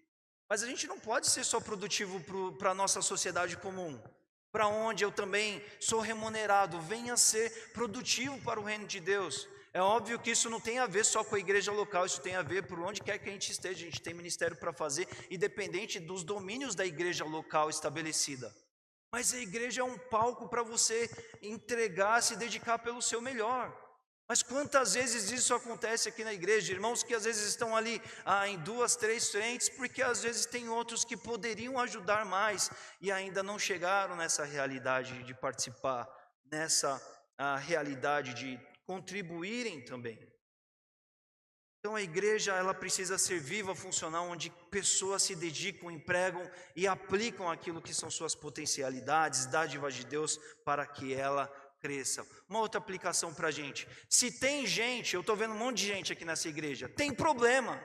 Mas a gente não pode ser só produtivo para a nossa sociedade comum, para onde eu também sou remunerado. Venha ser produtivo para o reino de Deus. É óbvio que isso não tem a ver só com a igreja local, isso tem a ver por onde quer que a gente esteja. A gente tem ministério para fazer, independente dos domínios da igreja local estabelecida. Mas a igreja é um palco para você entregar, se dedicar pelo seu melhor. Mas quantas vezes isso acontece aqui na igreja, irmãos que às vezes estão ali em 2, 3 frentes, porque às vezes tem outros que poderiam ajudar mais e ainda não chegaram nessa realidade de participar, nessa realidade de contribuírem também. Então a igreja ela precisa ser viva, funcional, onde pessoas se dedicam, empregam e aplicam aquilo que são suas potencialidades, dádivas de Deus para que ela cresça. Uma outra aplicação para a gente, se tem gente, eu estou vendo um monte de gente aqui nessa igreja, tem problema,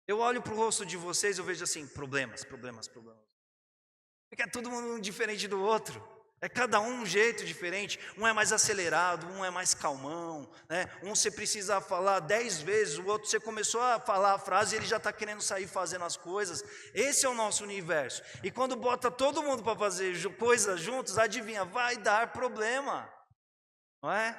eu olho para o rosto de vocês, eu vejo assim, problemas, porque é todo mundo um diferente do outro, é cada um jeito diferente, um é mais acelerado, um é mais calmão, né? Um você precisa falar 10 vezes, o outro você começou a falar a frase e ele já está querendo sair fazendo as coisas. Esse é o nosso universo, e quando bota todo mundo para fazer coisas juntos, adivinha, vai dar problema, não é?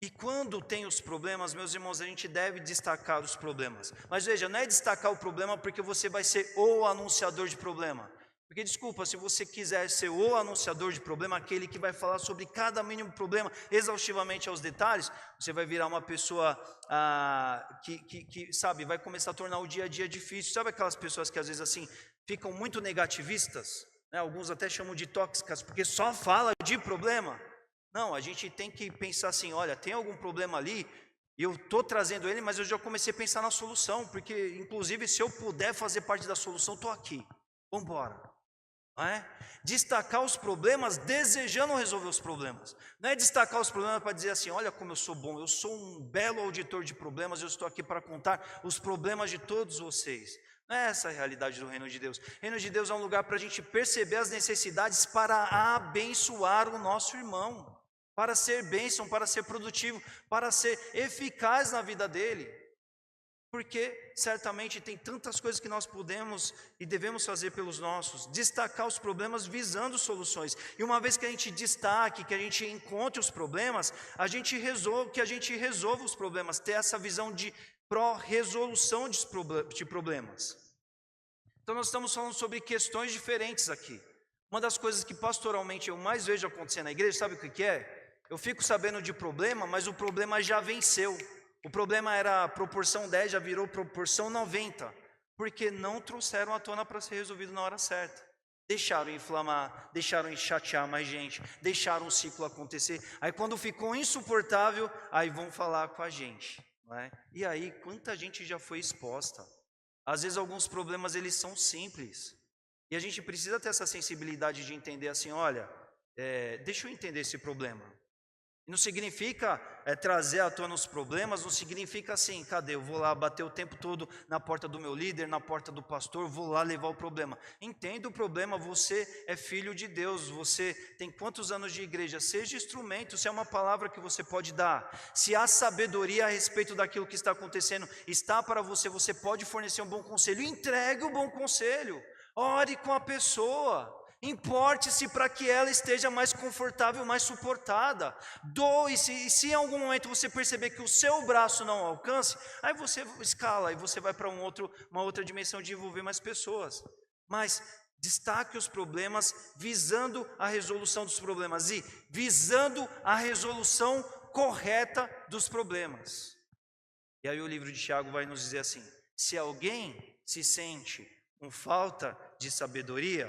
E quando tem os problemas, meus irmãos, a gente deve destacar os problemas, mas veja, não é destacar o problema porque você vai ser o anunciador de problema. Porque desculpa, se você quiser ser o anunciador de problema, aquele que vai falar sobre cada mínimo problema exaustivamente aos detalhes, você vai virar uma pessoa que sabe, vai começar a tornar o dia a dia difícil. Sabe aquelas pessoas que às vezes assim ficam muito negativistas, né? Alguns até chamam de tóxicas, porque só fala de problema. Não, a gente tem que pensar assim, olha, tem algum problema ali, eu estou trazendo ele, mas eu já comecei a pensar na solução, porque inclusive se eu puder fazer parte da solução, estou aqui, vamos embora. Não é? Destacar os problemas desejando resolver os problemas. Não é destacar os problemas para dizer assim, olha como eu sou bom, eu sou um belo auditor de problemas, eu estou aqui para contar os problemas de todos vocês. Não é essa a realidade do reino de Deus. O reino de Deus é um lugar para a gente perceber as necessidades para abençoar o nosso irmão, para ser bênção, para ser produtivo, para ser eficaz na vida dele. Porque certamente tem tantas coisas que nós podemos e devemos fazer pelos nossos, destacar os problemas visando soluções. E uma vez que a gente destaque, que a gente encontre os problemas, a gente resolva os problemas, ter essa visão de pró-resolução de problemas. Então nós estamos falando sobre questões diferentes aqui. Uma das coisas que pastoralmente eu mais vejo acontecer na igreja, sabe o que é? Eu fico sabendo de problema, mas o problema já venceu. O problema era a proporção 10, já virou proporção 90, porque não trouxeram à tona para ser resolvido na hora certa. Deixaram inflamar, deixaram chatear mais gente, deixaram o ciclo acontecer. Aí quando ficou insuportável, aí vão falar com a gente, não é? E aí quanta gente já foi exposta. Às vezes alguns problemas eles são simples, e a gente precisa ter essa sensibilidade de entender assim, olha, deixa eu entender esse problema. Não significa trazer à tona os problemas, não significa assim, cadê? Eu vou lá bater o tempo todo na porta do meu líder, na porta do pastor, vou lá levar o problema. Entenda o problema, você é filho de Deus, você tem quantos anos de igreja? Seja instrumento, se é uma palavra que você pode dar, se há sabedoria a respeito daquilo que está acontecendo, está para você, você pode fornecer um bom conselho, entregue o bom conselho, ore com a pessoa. Importe-se para que ela esteja mais confortável, mais suportada. Doe-se, e se em algum momento você perceber que o seu braço não alcance, aí você escala, aí você vai para uma outra dimensão de envolver mais pessoas. Mas Destaque os problemas visando a resolução dos problemas e visando a resolução correta dos problemas. E aí o livro de Tiago vai nos dizer assim: se alguém se sente com falta de sabedoria,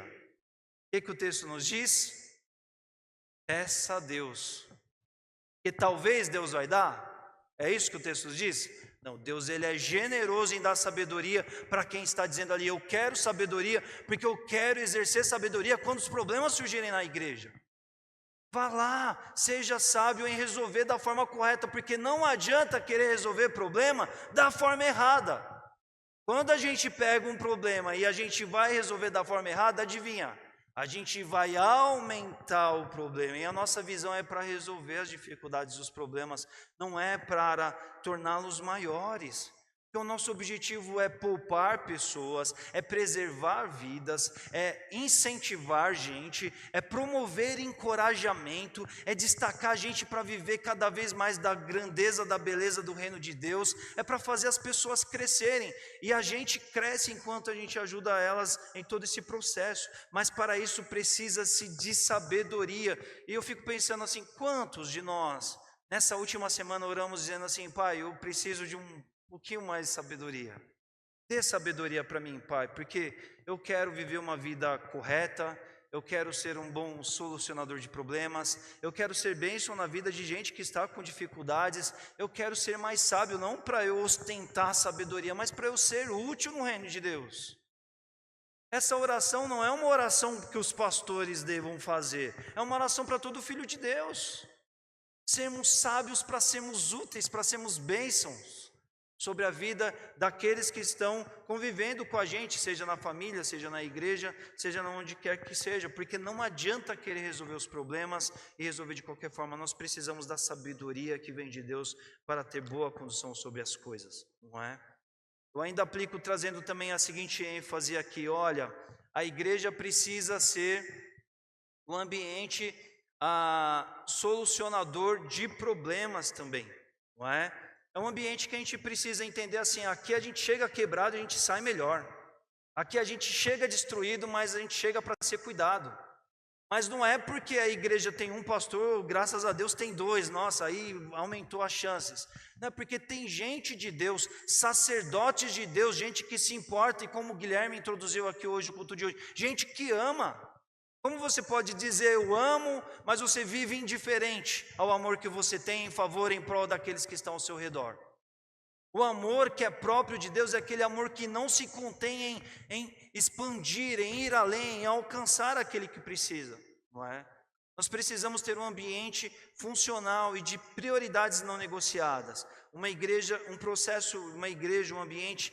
o que o texto nos diz? Peça a Deus. Que talvez Deus vai dar? É isso que o texto nos diz? Não, Deus ele é generoso em dar sabedoria para quem está dizendo ali: eu quero sabedoria, porque eu quero exercer sabedoria quando os problemas surgirem na igreja. Vá lá, seja sábio em resolver da forma correta, porque não adianta querer resolver problema da forma errada. Quando a gente pega um problema e a gente vai resolver da forma errada, adivinha? A gente vai aumentar o problema, e a nossa visão é para resolver as dificuldades dos problemas, não é para torná-los maiores. Então, o nosso objetivo é poupar pessoas, é preservar vidas, é incentivar gente, é promover encorajamento, é destacar a gente para viver cada vez mais da grandeza, da beleza do reino de Deus, é para fazer as pessoas crescerem, e a gente cresce enquanto a gente ajuda elas em todo esse processo, mas para isso precisa-se de sabedoria. E eu fico pensando assim, quantos de nós, nessa última semana oramos dizendo assim: Pai, eu preciso de um pouquinho mais de sabedoria. Dê sabedoria para mim, Pai, porque eu quero viver uma vida correta, eu quero ser um bom solucionador de problemas, eu quero ser bênção na vida de gente que está com dificuldades, eu quero ser mais sábio, não para eu ostentar sabedoria, mas para eu ser útil no reino de Deus. Essa oração não é uma oração que os pastores devam fazer, é uma oração para todo filho de Deus. Sermos sábios para sermos úteis, para sermos bênçãos sobre a vida daqueles que estão convivendo com a gente, seja na família, seja na igreja, seja onde quer que seja, porque não adianta querer resolver os problemas e resolver de qualquer forma. Nós precisamos da sabedoria que vem de Deus para ter boa condução sobre as coisas, não é? Eu ainda aplico trazendo também a seguinte ênfase aqui: olha, a igreja precisa ser um ambiente solucionador de problemas também, não é? É um ambiente que a gente precisa entender assim: aqui a gente chega quebrado e a gente sai melhor, aqui a gente chega destruído, mas a gente chega para ser cuidado. Mas não é porque a igreja tem um pastor, graças a Deus tem dois, nossa, aí aumentou as chances. Não é porque tem gente de Deus, sacerdotes de Deus, gente que se importa, e como o Guilherme introduziu aqui hoje, o culto de hoje, gente que ama. Como você pode dizer eu amo, mas você vive indiferente ao amor que você tem em favor, em prol daqueles que estão ao seu redor? O amor que é próprio de Deus é aquele amor que não se contém em expandir, em ir além, em alcançar aquele que precisa, não é? Nós precisamos ter um ambiente funcional e de prioridades não negociadas. Uma igreja, um processo, uma igreja, um ambiente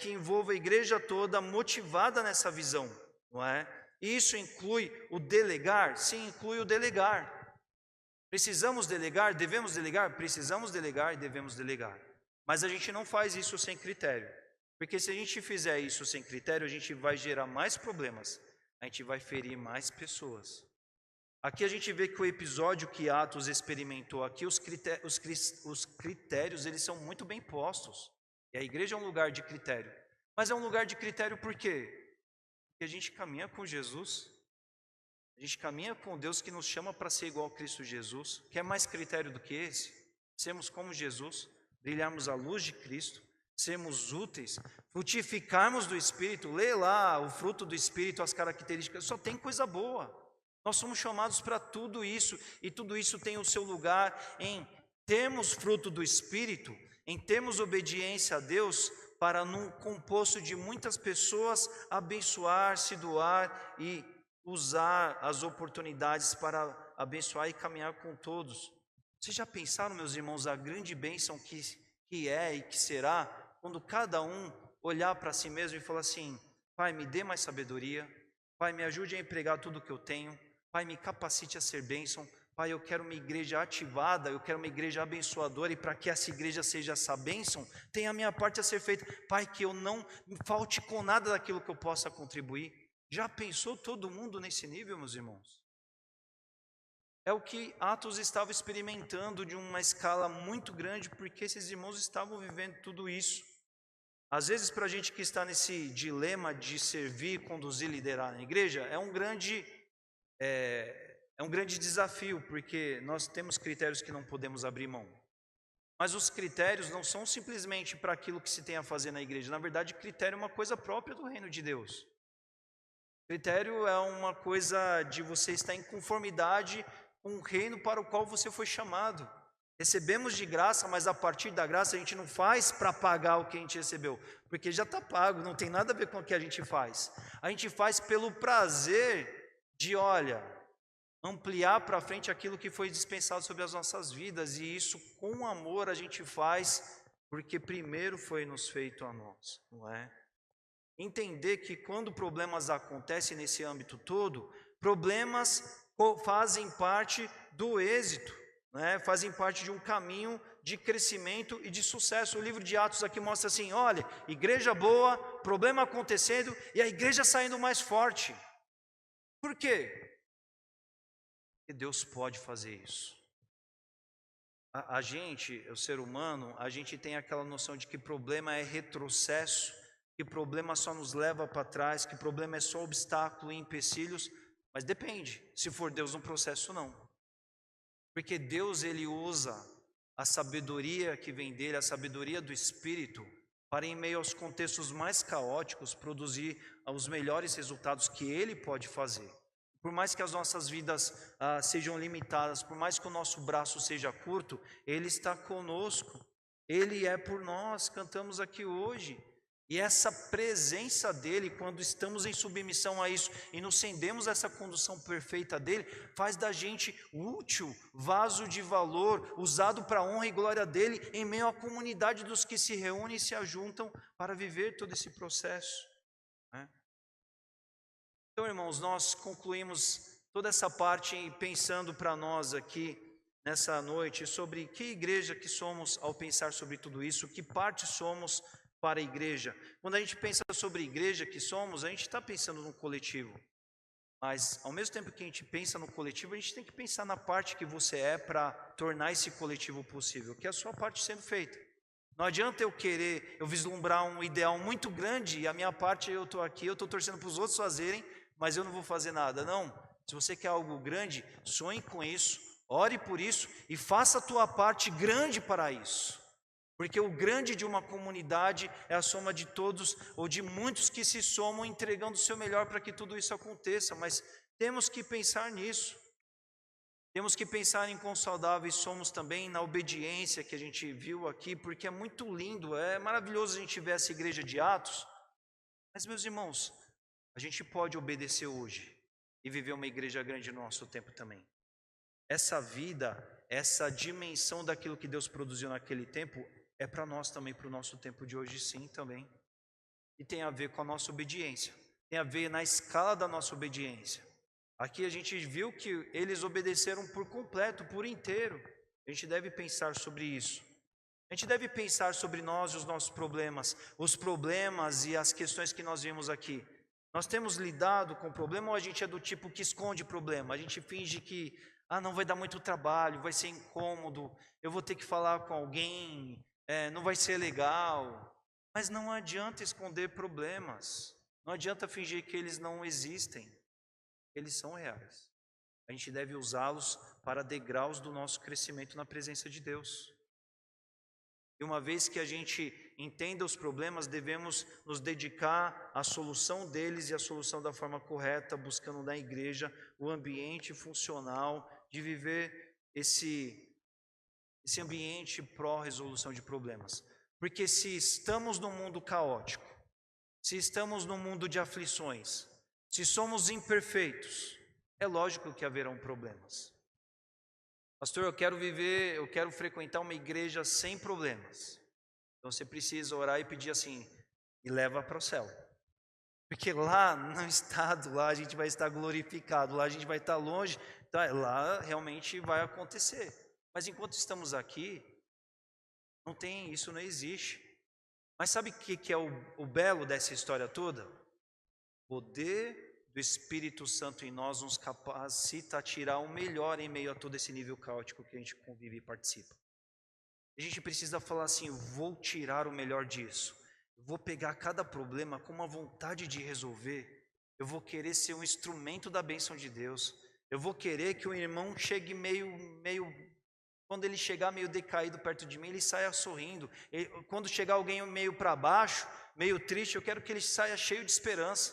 que envolva a igreja toda motivada nessa visão, não é? Isso inclui o delegar? Sim, inclui o delegar. Precisamos delegar? Devemos delegar? Precisamos delegar e devemos delegar. Mas a gente não faz isso sem critério. Porque se a gente fizer isso sem critério, a gente vai gerar mais problemas. A gente vai ferir mais pessoas. Aqui a gente vê que o episódio que Atos experimentou aqui, os critérios eles são muito bem postos. E a igreja é um lugar de critério. Mas é um lugar de critério por quê? Porque a gente caminha com Jesus, a gente caminha com Deus que nos chama para ser igual a Cristo Jesus. Quer mais critério do que esse? Sermos como Jesus, brilharmos a luz de Cristo, sermos úteis, frutificarmos do Espírito. Lê lá o fruto do Espírito, as características, só tem coisa boa. Nós somos chamados para tudo isso, e tudo isso tem o seu lugar em termos fruto do Espírito, em termos obediência a Deus, para num composto de muitas pessoas abençoar, se doar e usar as oportunidades para abençoar e caminhar com todos. Vocês já pensaram, meus irmãos, a grande bênção que é e que será quando cada um olhar para si mesmo e falar assim: Pai, me dê mais sabedoria, Pai, me ajude a empregar tudo o que eu tenho, Pai, me capacite a ser bênção, Pai, eu quero uma igreja ativada, eu quero uma igreja abençoadora, e para que essa igreja seja essa bênção, tem a minha parte a ser feita. Pai, que eu não falte com nada daquilo que eu possa contribuir. Já pensou todo mundo nesse nível, meus irmãos? É o que Atos estava experimentando de uma escala muito grande, porque esses irmãos estavam vivendo tudo isso. Às vezes, para a gente que está nesse dilema de servir, conduzir, liderar na igreja, é um grande desafio, porque nós temos critérios que não podemos abrir mão. Mas os critérios não são simplesmente para aquilo que se tem a fazer na igreja. Na verdade, critério é uma coisa própria do reino de Deus. Critério é uma coisa de você estar em conformidade com o reino para o qual você foi chamado. Recebemos de graça, mas a partir da graça a gente não faz para pagar o que a gente recebeu, porque já está pago, não tem nada a ver com o que a gente faz. A gente faz pelo prazer de, ampliar para frente aquilo que foi dispensado sobre as nossas vidas, e isso com amor a gente faz, porque primeiro foi nos feito a nós, não é? Entender que quando problemas acontecem nesse âmbito todo, problemas fazem parte do êxito, né? Fazem parte de um caminho de crescimento e de sucesso. O livro de Atos aqui mostra assim, olha, igreja boa, problema acontecendo e a igreja saindo mais forte. Por quê? Porque Deus pode fazer isso. A gente, o ser humano, a gente tem aquela noção de que problema é retrocesso, que problema só nos leva para trás, que problema é só obstáculo e empecilhos, mas depende, se for Deus no processo, não. Porque Deus, Ele usa a sabedoria que vem dEle, a sabedoria do Espírito, para em meio aos contextos mais caóticos, produzir os melhores resultados que Ele pode fazer. Por mais que as nossas vidas sejam limitadas, por mais que o nosso braço seja curto, Ele está conosco, Ele é por nós, cantamos aqui hoje. E essa presença dEle, quando estamos em submissão a isso e nos rendemos a essa condução perfeita dEle, faz da gente útil, vaso de valor, usado para a honra e glória dEle, em meio à comunidade dos que se reúnem e se ajuntam para viver todo esse processo, né? Então, irmãos, nós concluímos toda essa parte pensando para nós aqui, nessa noite, sobre que igreja que somos ao pensar sobre tudo isso, que parte somos para a igreja. Quando a gente pensa sobre a igreja que somos, a gente está pensando no coletivo. Mas, ao mesmo tempo que a gente pensa no coletivo, a gente tem que pensar na parte que você é para tornar esse coletivo possível, que é a sua parte sendo feita. Não adianta eu vislumbrar um ideal muito grande e a minha parte eu estou aqui, eu estou torcendo para os outros fazerem, mas eu não vou fazer nada. Não, se você quer algo grande, sonhe com isso, ore por isso e faça a tua parte grande para isso. Porque o grande de uma comunidade é a soma de todos ou de muitos que se somam entregando o seu melhor para que tudo isso aconteça. Mas temos que pensar nisso. Temos que pensar em quão saudáveis somos também na obediência que a gente viu aqui, porque é muito lindo, é maravilhoso a gente ver essa igreja de Atos. Mas, meus irmãos, a gente pode obedecer hoje e viver uma igreja grande no nosso tempo também. Essa vida, essa dimensão daquilo que Deus produziu naquele tempo é para nós também, para o nosso tempo de hoje, sim, também. E tem a ver com a nossa obediência, tem a ver na escala da nossa obediência. Aqui a gente viu que eles obedeceram por completo, por inteiro. A gente deve pensar sobre isso. A gente deve pensar sobre nós e os nossos problemas, os problemas e as questões que nós vimos aqui. Nós temos lidado com o problema ou a gente é do tipo que esconde problema? A gente finge que, não vai dar muito trabalho, vai ser incômodo, eu vou ter que falar com alguém, não vai ser legal. Mas não adianta esconder problemas, não adianta fingir que eles não existem, eles são reais. A gente deve usá-los para degraus do nosso crescimento na presença de Deus. E uma vez que a gente entenda os problemas, devemos nos dedicar à solução deles e à solução da forma correta, buscando na igreja o ambiente funcional de viver esse ambiente pró-resolução de problemas. Porque se estamos num mundo caótico, se estamos num mundo de aflições, se somos imperfeitos, é lógico que haverão problemas. Pastor, eu quero frequentar uma igreja sem problemas. Então você precisa orar e pedir assim, e leva para o céu. Porque lá, no estado, lá a gente vai estar glorificado, lá a gente vai estar longe, então, lá realmente vai acontecer. Mas enquanto estamos aqui, isso não existe. Mas sabe o que é o belo dessa história toda? O poder do Espírito Santo em nós nos capacita a tirar o melhor em meio a todo esse nível caótico que a gente convive e participa. A gente precisa falar assim, vou tirar o melhor disso, eu vou pegar cada problema com uma vontade de resolver, eu vou querer ser um instrumento da bênção de Deus, eu vou querer que o irmão chegue quando ele chegar meio decaído perto de mim, ele saia sorrindo. Quando chegar alguém meio para baixo, meio triste, eu quero que ele saia cheio de esperança.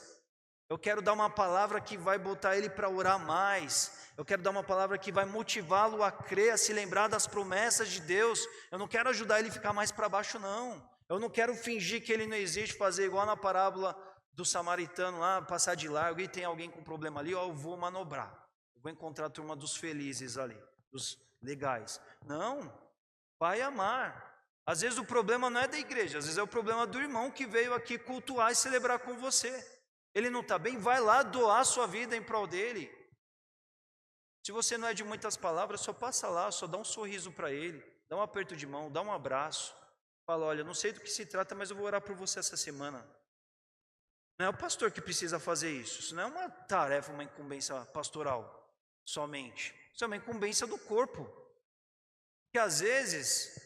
Eu quero dar uma palavra que vai botar ele para orar mais. Eu quero dar uma palavra que vai motivá-lo a crer, a se lembrar das promessas de Deus. Eu não quero ajudar ele a ficar mais para baixo, não. Eu não quero fingir que ele não existe, fazer igual na parábola do samaritano lá, passar de largo e tem alguém com problema ali, ó, eu vou manobrar. Eu vou encontrar a turma dos felizes ali, dos legais. Não, vai amar. Às vezes o problema não é da igreja, às vezes é o problema do irmão que veio aqui cultuar e celebrar com você. Ele não está bem, vai lá doar sua vida em prol dele. Se você não é de muitas palavras, só passa lá, só dá um sorriso para ele, dá um aperto de mão, dá um abraço. Fala, olha, não sei do que se trata, mas eu vou orar por você essa semana. Não é o pastor que precisa fazer isso. Isso não é uma tarefa, uma incumbência pastoral somente. Isso é uma incumbência do corpo. Porque às vezes,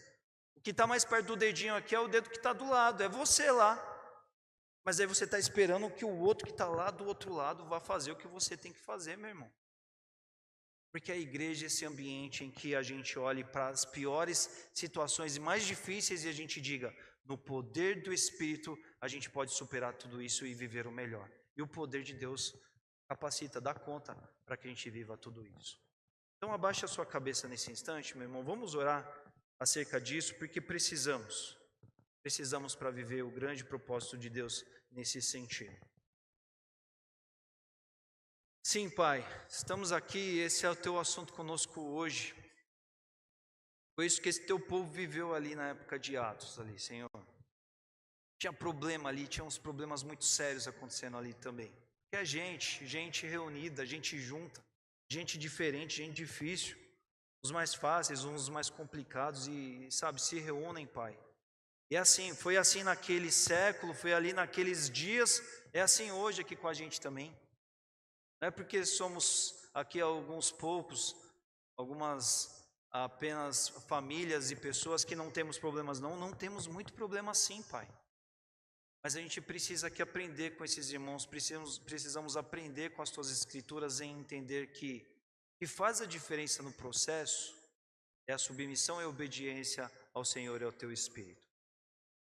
o que está mais perto do dedinho aqui é o dedo que está do lado, é você lá. Mas aí você está esperando que o outro que está lá do outro lado vá fazer o que você tem que fazer, meu irmão. Porque a igreja é esse ambiente em que a gente olhe para as piores situações e mais difíceis e a gente diga, no poder do Espírito, a gente pode superar tudo isso e viver o melhor. E o poder de Deus capacita, dá conta para que a gente viva tudo isso. Então abaixe a sua cabeça nesse instante, meu irmão. Vamos orar acerca disso, porque precisamos para viver o grande propósito de Deus nesse sentido. Sim, Pai, estamos aqui, esse é o Teu assunto conosco hoje. Foi isso que esse Teu povo viveu ali na época de Atos, ali, Senhor. Tinha problema ali, tinha uns problemas muito sérios acontecendo ali também. Porque é gente reunida, gente junta, gente diferente, gente difícil. Uns mais fáceis, uns mais complicados e, sabe, se reúnem, Pai. E assim, foi assim naquele século, foi ali naqueles dias, é assim hoje aqui com a gente também. Não é porque somos aqui alguns poucos, algumas apenas famílias e pessoas que não temos problemas, não temos muito problema sim, Pai. Mas a gente precisa aqui aprender com esses irmãos, precisamos aprender com as Tuas Escrituras em entender que o que faz a diferença no processo é a submissão e a obediência ao Senhor e ao Teu Espírito.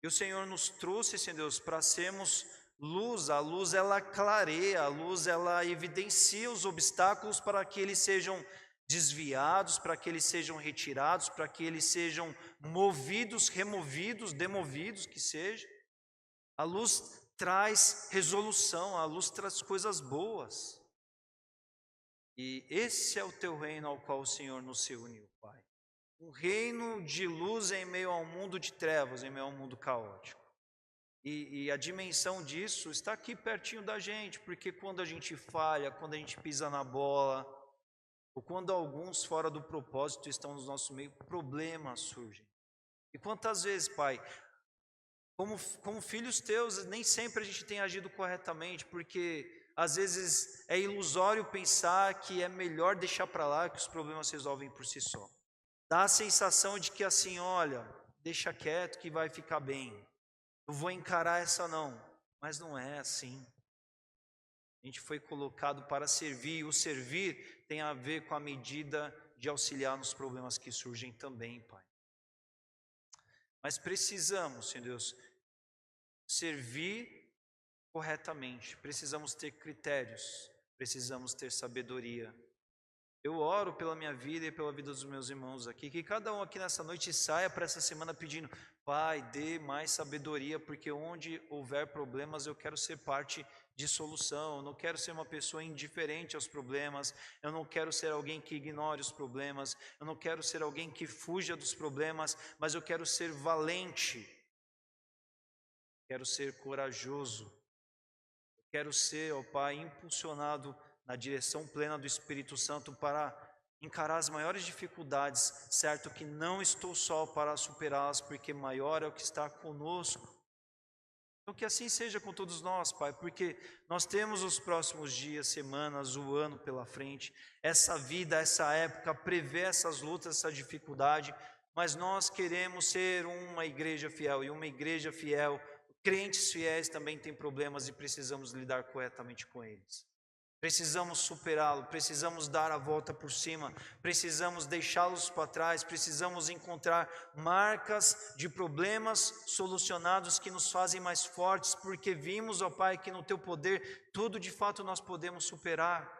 E o Senhor nos trouxe, Senhor Deus, para sermos luz. A luz ela clareia, a luz ela evidencia os obstáculos para que eles sejam desviados, para que eles sejam retirados, para que eles sejam movidos, removidos, demovidos, que seja. A luz traz resolução, a luz traz coisas boas. E esse é o Teu reino ao qual o Senhor nos reuniu, Pai. Um reino de luz em meio a um mundo de trevas, em meio a um mundo caótico. E a dimensão disso está aqui pertinho da gente, porque quando a gente falha, quando a gente pisa na bola, ou quando alguns fora do propósito estão no nosso meio, problemas surgem. E quantas vezes, Pai, como filhos Teus, nem sempre a gente tem agido corretamente, porque às vezes é ilusório pensar que é melhor deixar para lá, que os problemas se resolvem por si só. Dá a sensação de que assim, olha, deixa quieto que vai ficar bem. Eu vou encarar essa não, mas não é assim. A gente foi colocado para servir, e o servir tem a ver com a medida de auxiliar nos problemas que surgem também, Pai. Mas precisamos, Senhor Deus, servir corretamente, precisamos ter critérios, precisamos ter sabedoria. Eu oro pela minha vida e pela vida dos meus irmãos aqui, que cada um aqui nessa noite saia para essa semana pedindo, Pai, dê mais sabedoria, porque onde houver problemas eu quero ser parte de solução, eu não quero ser uma pessoa indiferente aos problemas, eu não quero ser alguém que ignore os problemas, eu não quero ser alguém que fuja dos problemas, mas eu quero ser valente, quero ser corajoso, eu quero ser, ó Pai, impulsionado na direção plena do Espírito Santo para encarar as maiores dificuldades, certo que não estou só para superá-las, porque maior é o que está conosco. Então que assim seja com todos nós, Pai, porque nós temos os próximos dias, semanas, o ano pela frente, essa vida, essa época, prevê essas lutas, essa dificuldade, mas nós queremos ser uma igreja fiel, e uma igreja fiel, o Crentes fiéis também têm problemas e precisamos lidar corretamente com eles. Precisamos superá-lo, precisamos dar a volta por cima, precisamos deixá-los para trás, precisamos encontrar marcas de problemas solucionados que nos fazem mais fortes, porque vimos, ó Pai, que no Teu poder tudo de fato nós podemos superar,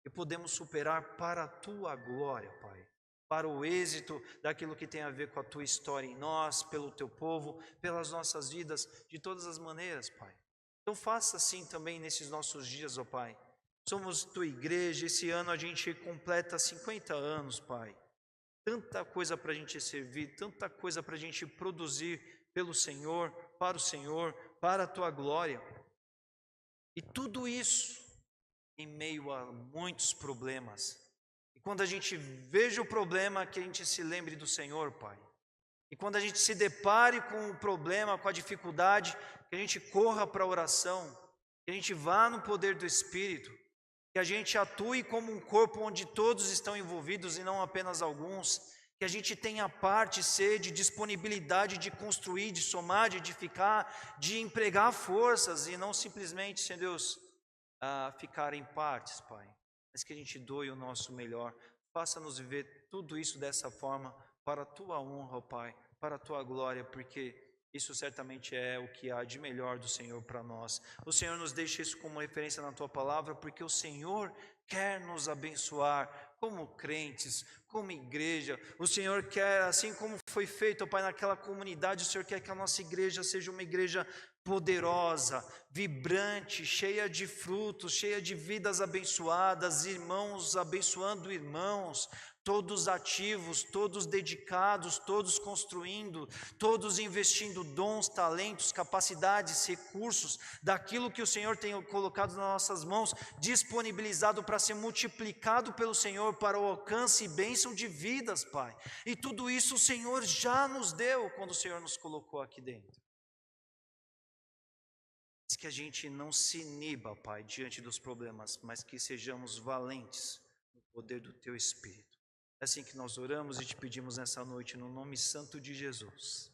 e podemos superar para a Tua glória, Pai, para o êxito daquilo que tem a ver com a Tua história em nós, pelo Teu povo, pelas nossas vidas, de todas as maneiras, Pai. Então faça assim também nesses nossos dias, ó Pai. Somos Tua igreja, esse ano a gente completa 50 anos, Pai. Tanta coisa para a gente servir, tanta coisa para a gente produzir pelo Senhor, para a Tua glória. E tudo isso em meio a muitos problemas. E quando a gente veja o problema, que a gente se lembre do Senhor, Pai. E quando a gente se depare com o problema, com a dificuldade, que a gente corra para a oração, que a gente vá no poder do Espírito, que a gente atue como um corpo onde todos estão envolvidos e não apenas alguns, que a gente tenha parte, sede, disponibilidade de construir, de somar, de edificar, de empregar forças e não simplesmente, Senhor Deus, ficar em partes, Pai, mas que a gente doe o nosso melhor. Faça-nos viver tudo isso dessa forma, para a Tua honra, ó Pai, para a Tua glória, porque isso certamente é o que há de melhor do Senhor para nós. O Senhor nos deixa isso como referência na Tua palavra, porque o Senhor quer nos abençoar como crentes, como igreja. O Senhor quer, assim como foi feito, ó Pai, naquela comunidade, o Senhor quer que a nossa igreja seja uma igreja poderosa, vibrante, cheia de frutos, cheia de vidas abençoadas, irmãos abençoando irmãos, todos ativos, todos dedicados, todos construindo, todos investindo dons, talentos, capacidades, recursos, daquilo que o Senhor tem colocado nas nossas mãos, disponibilizado para ser multiplicado pelo Senhor para o alcance e bênção de vidas, Pai. E tudo isso o Senhor já nos deu quando o Senhor nos colocou aqui dentro. Que a gente não se iniba, Pai, diante dos problemas, mas que sejamos valentes no poder do Teu Espírito. É assim que nós oramos e te pedimos nessa noite, no nome santo de Jesus.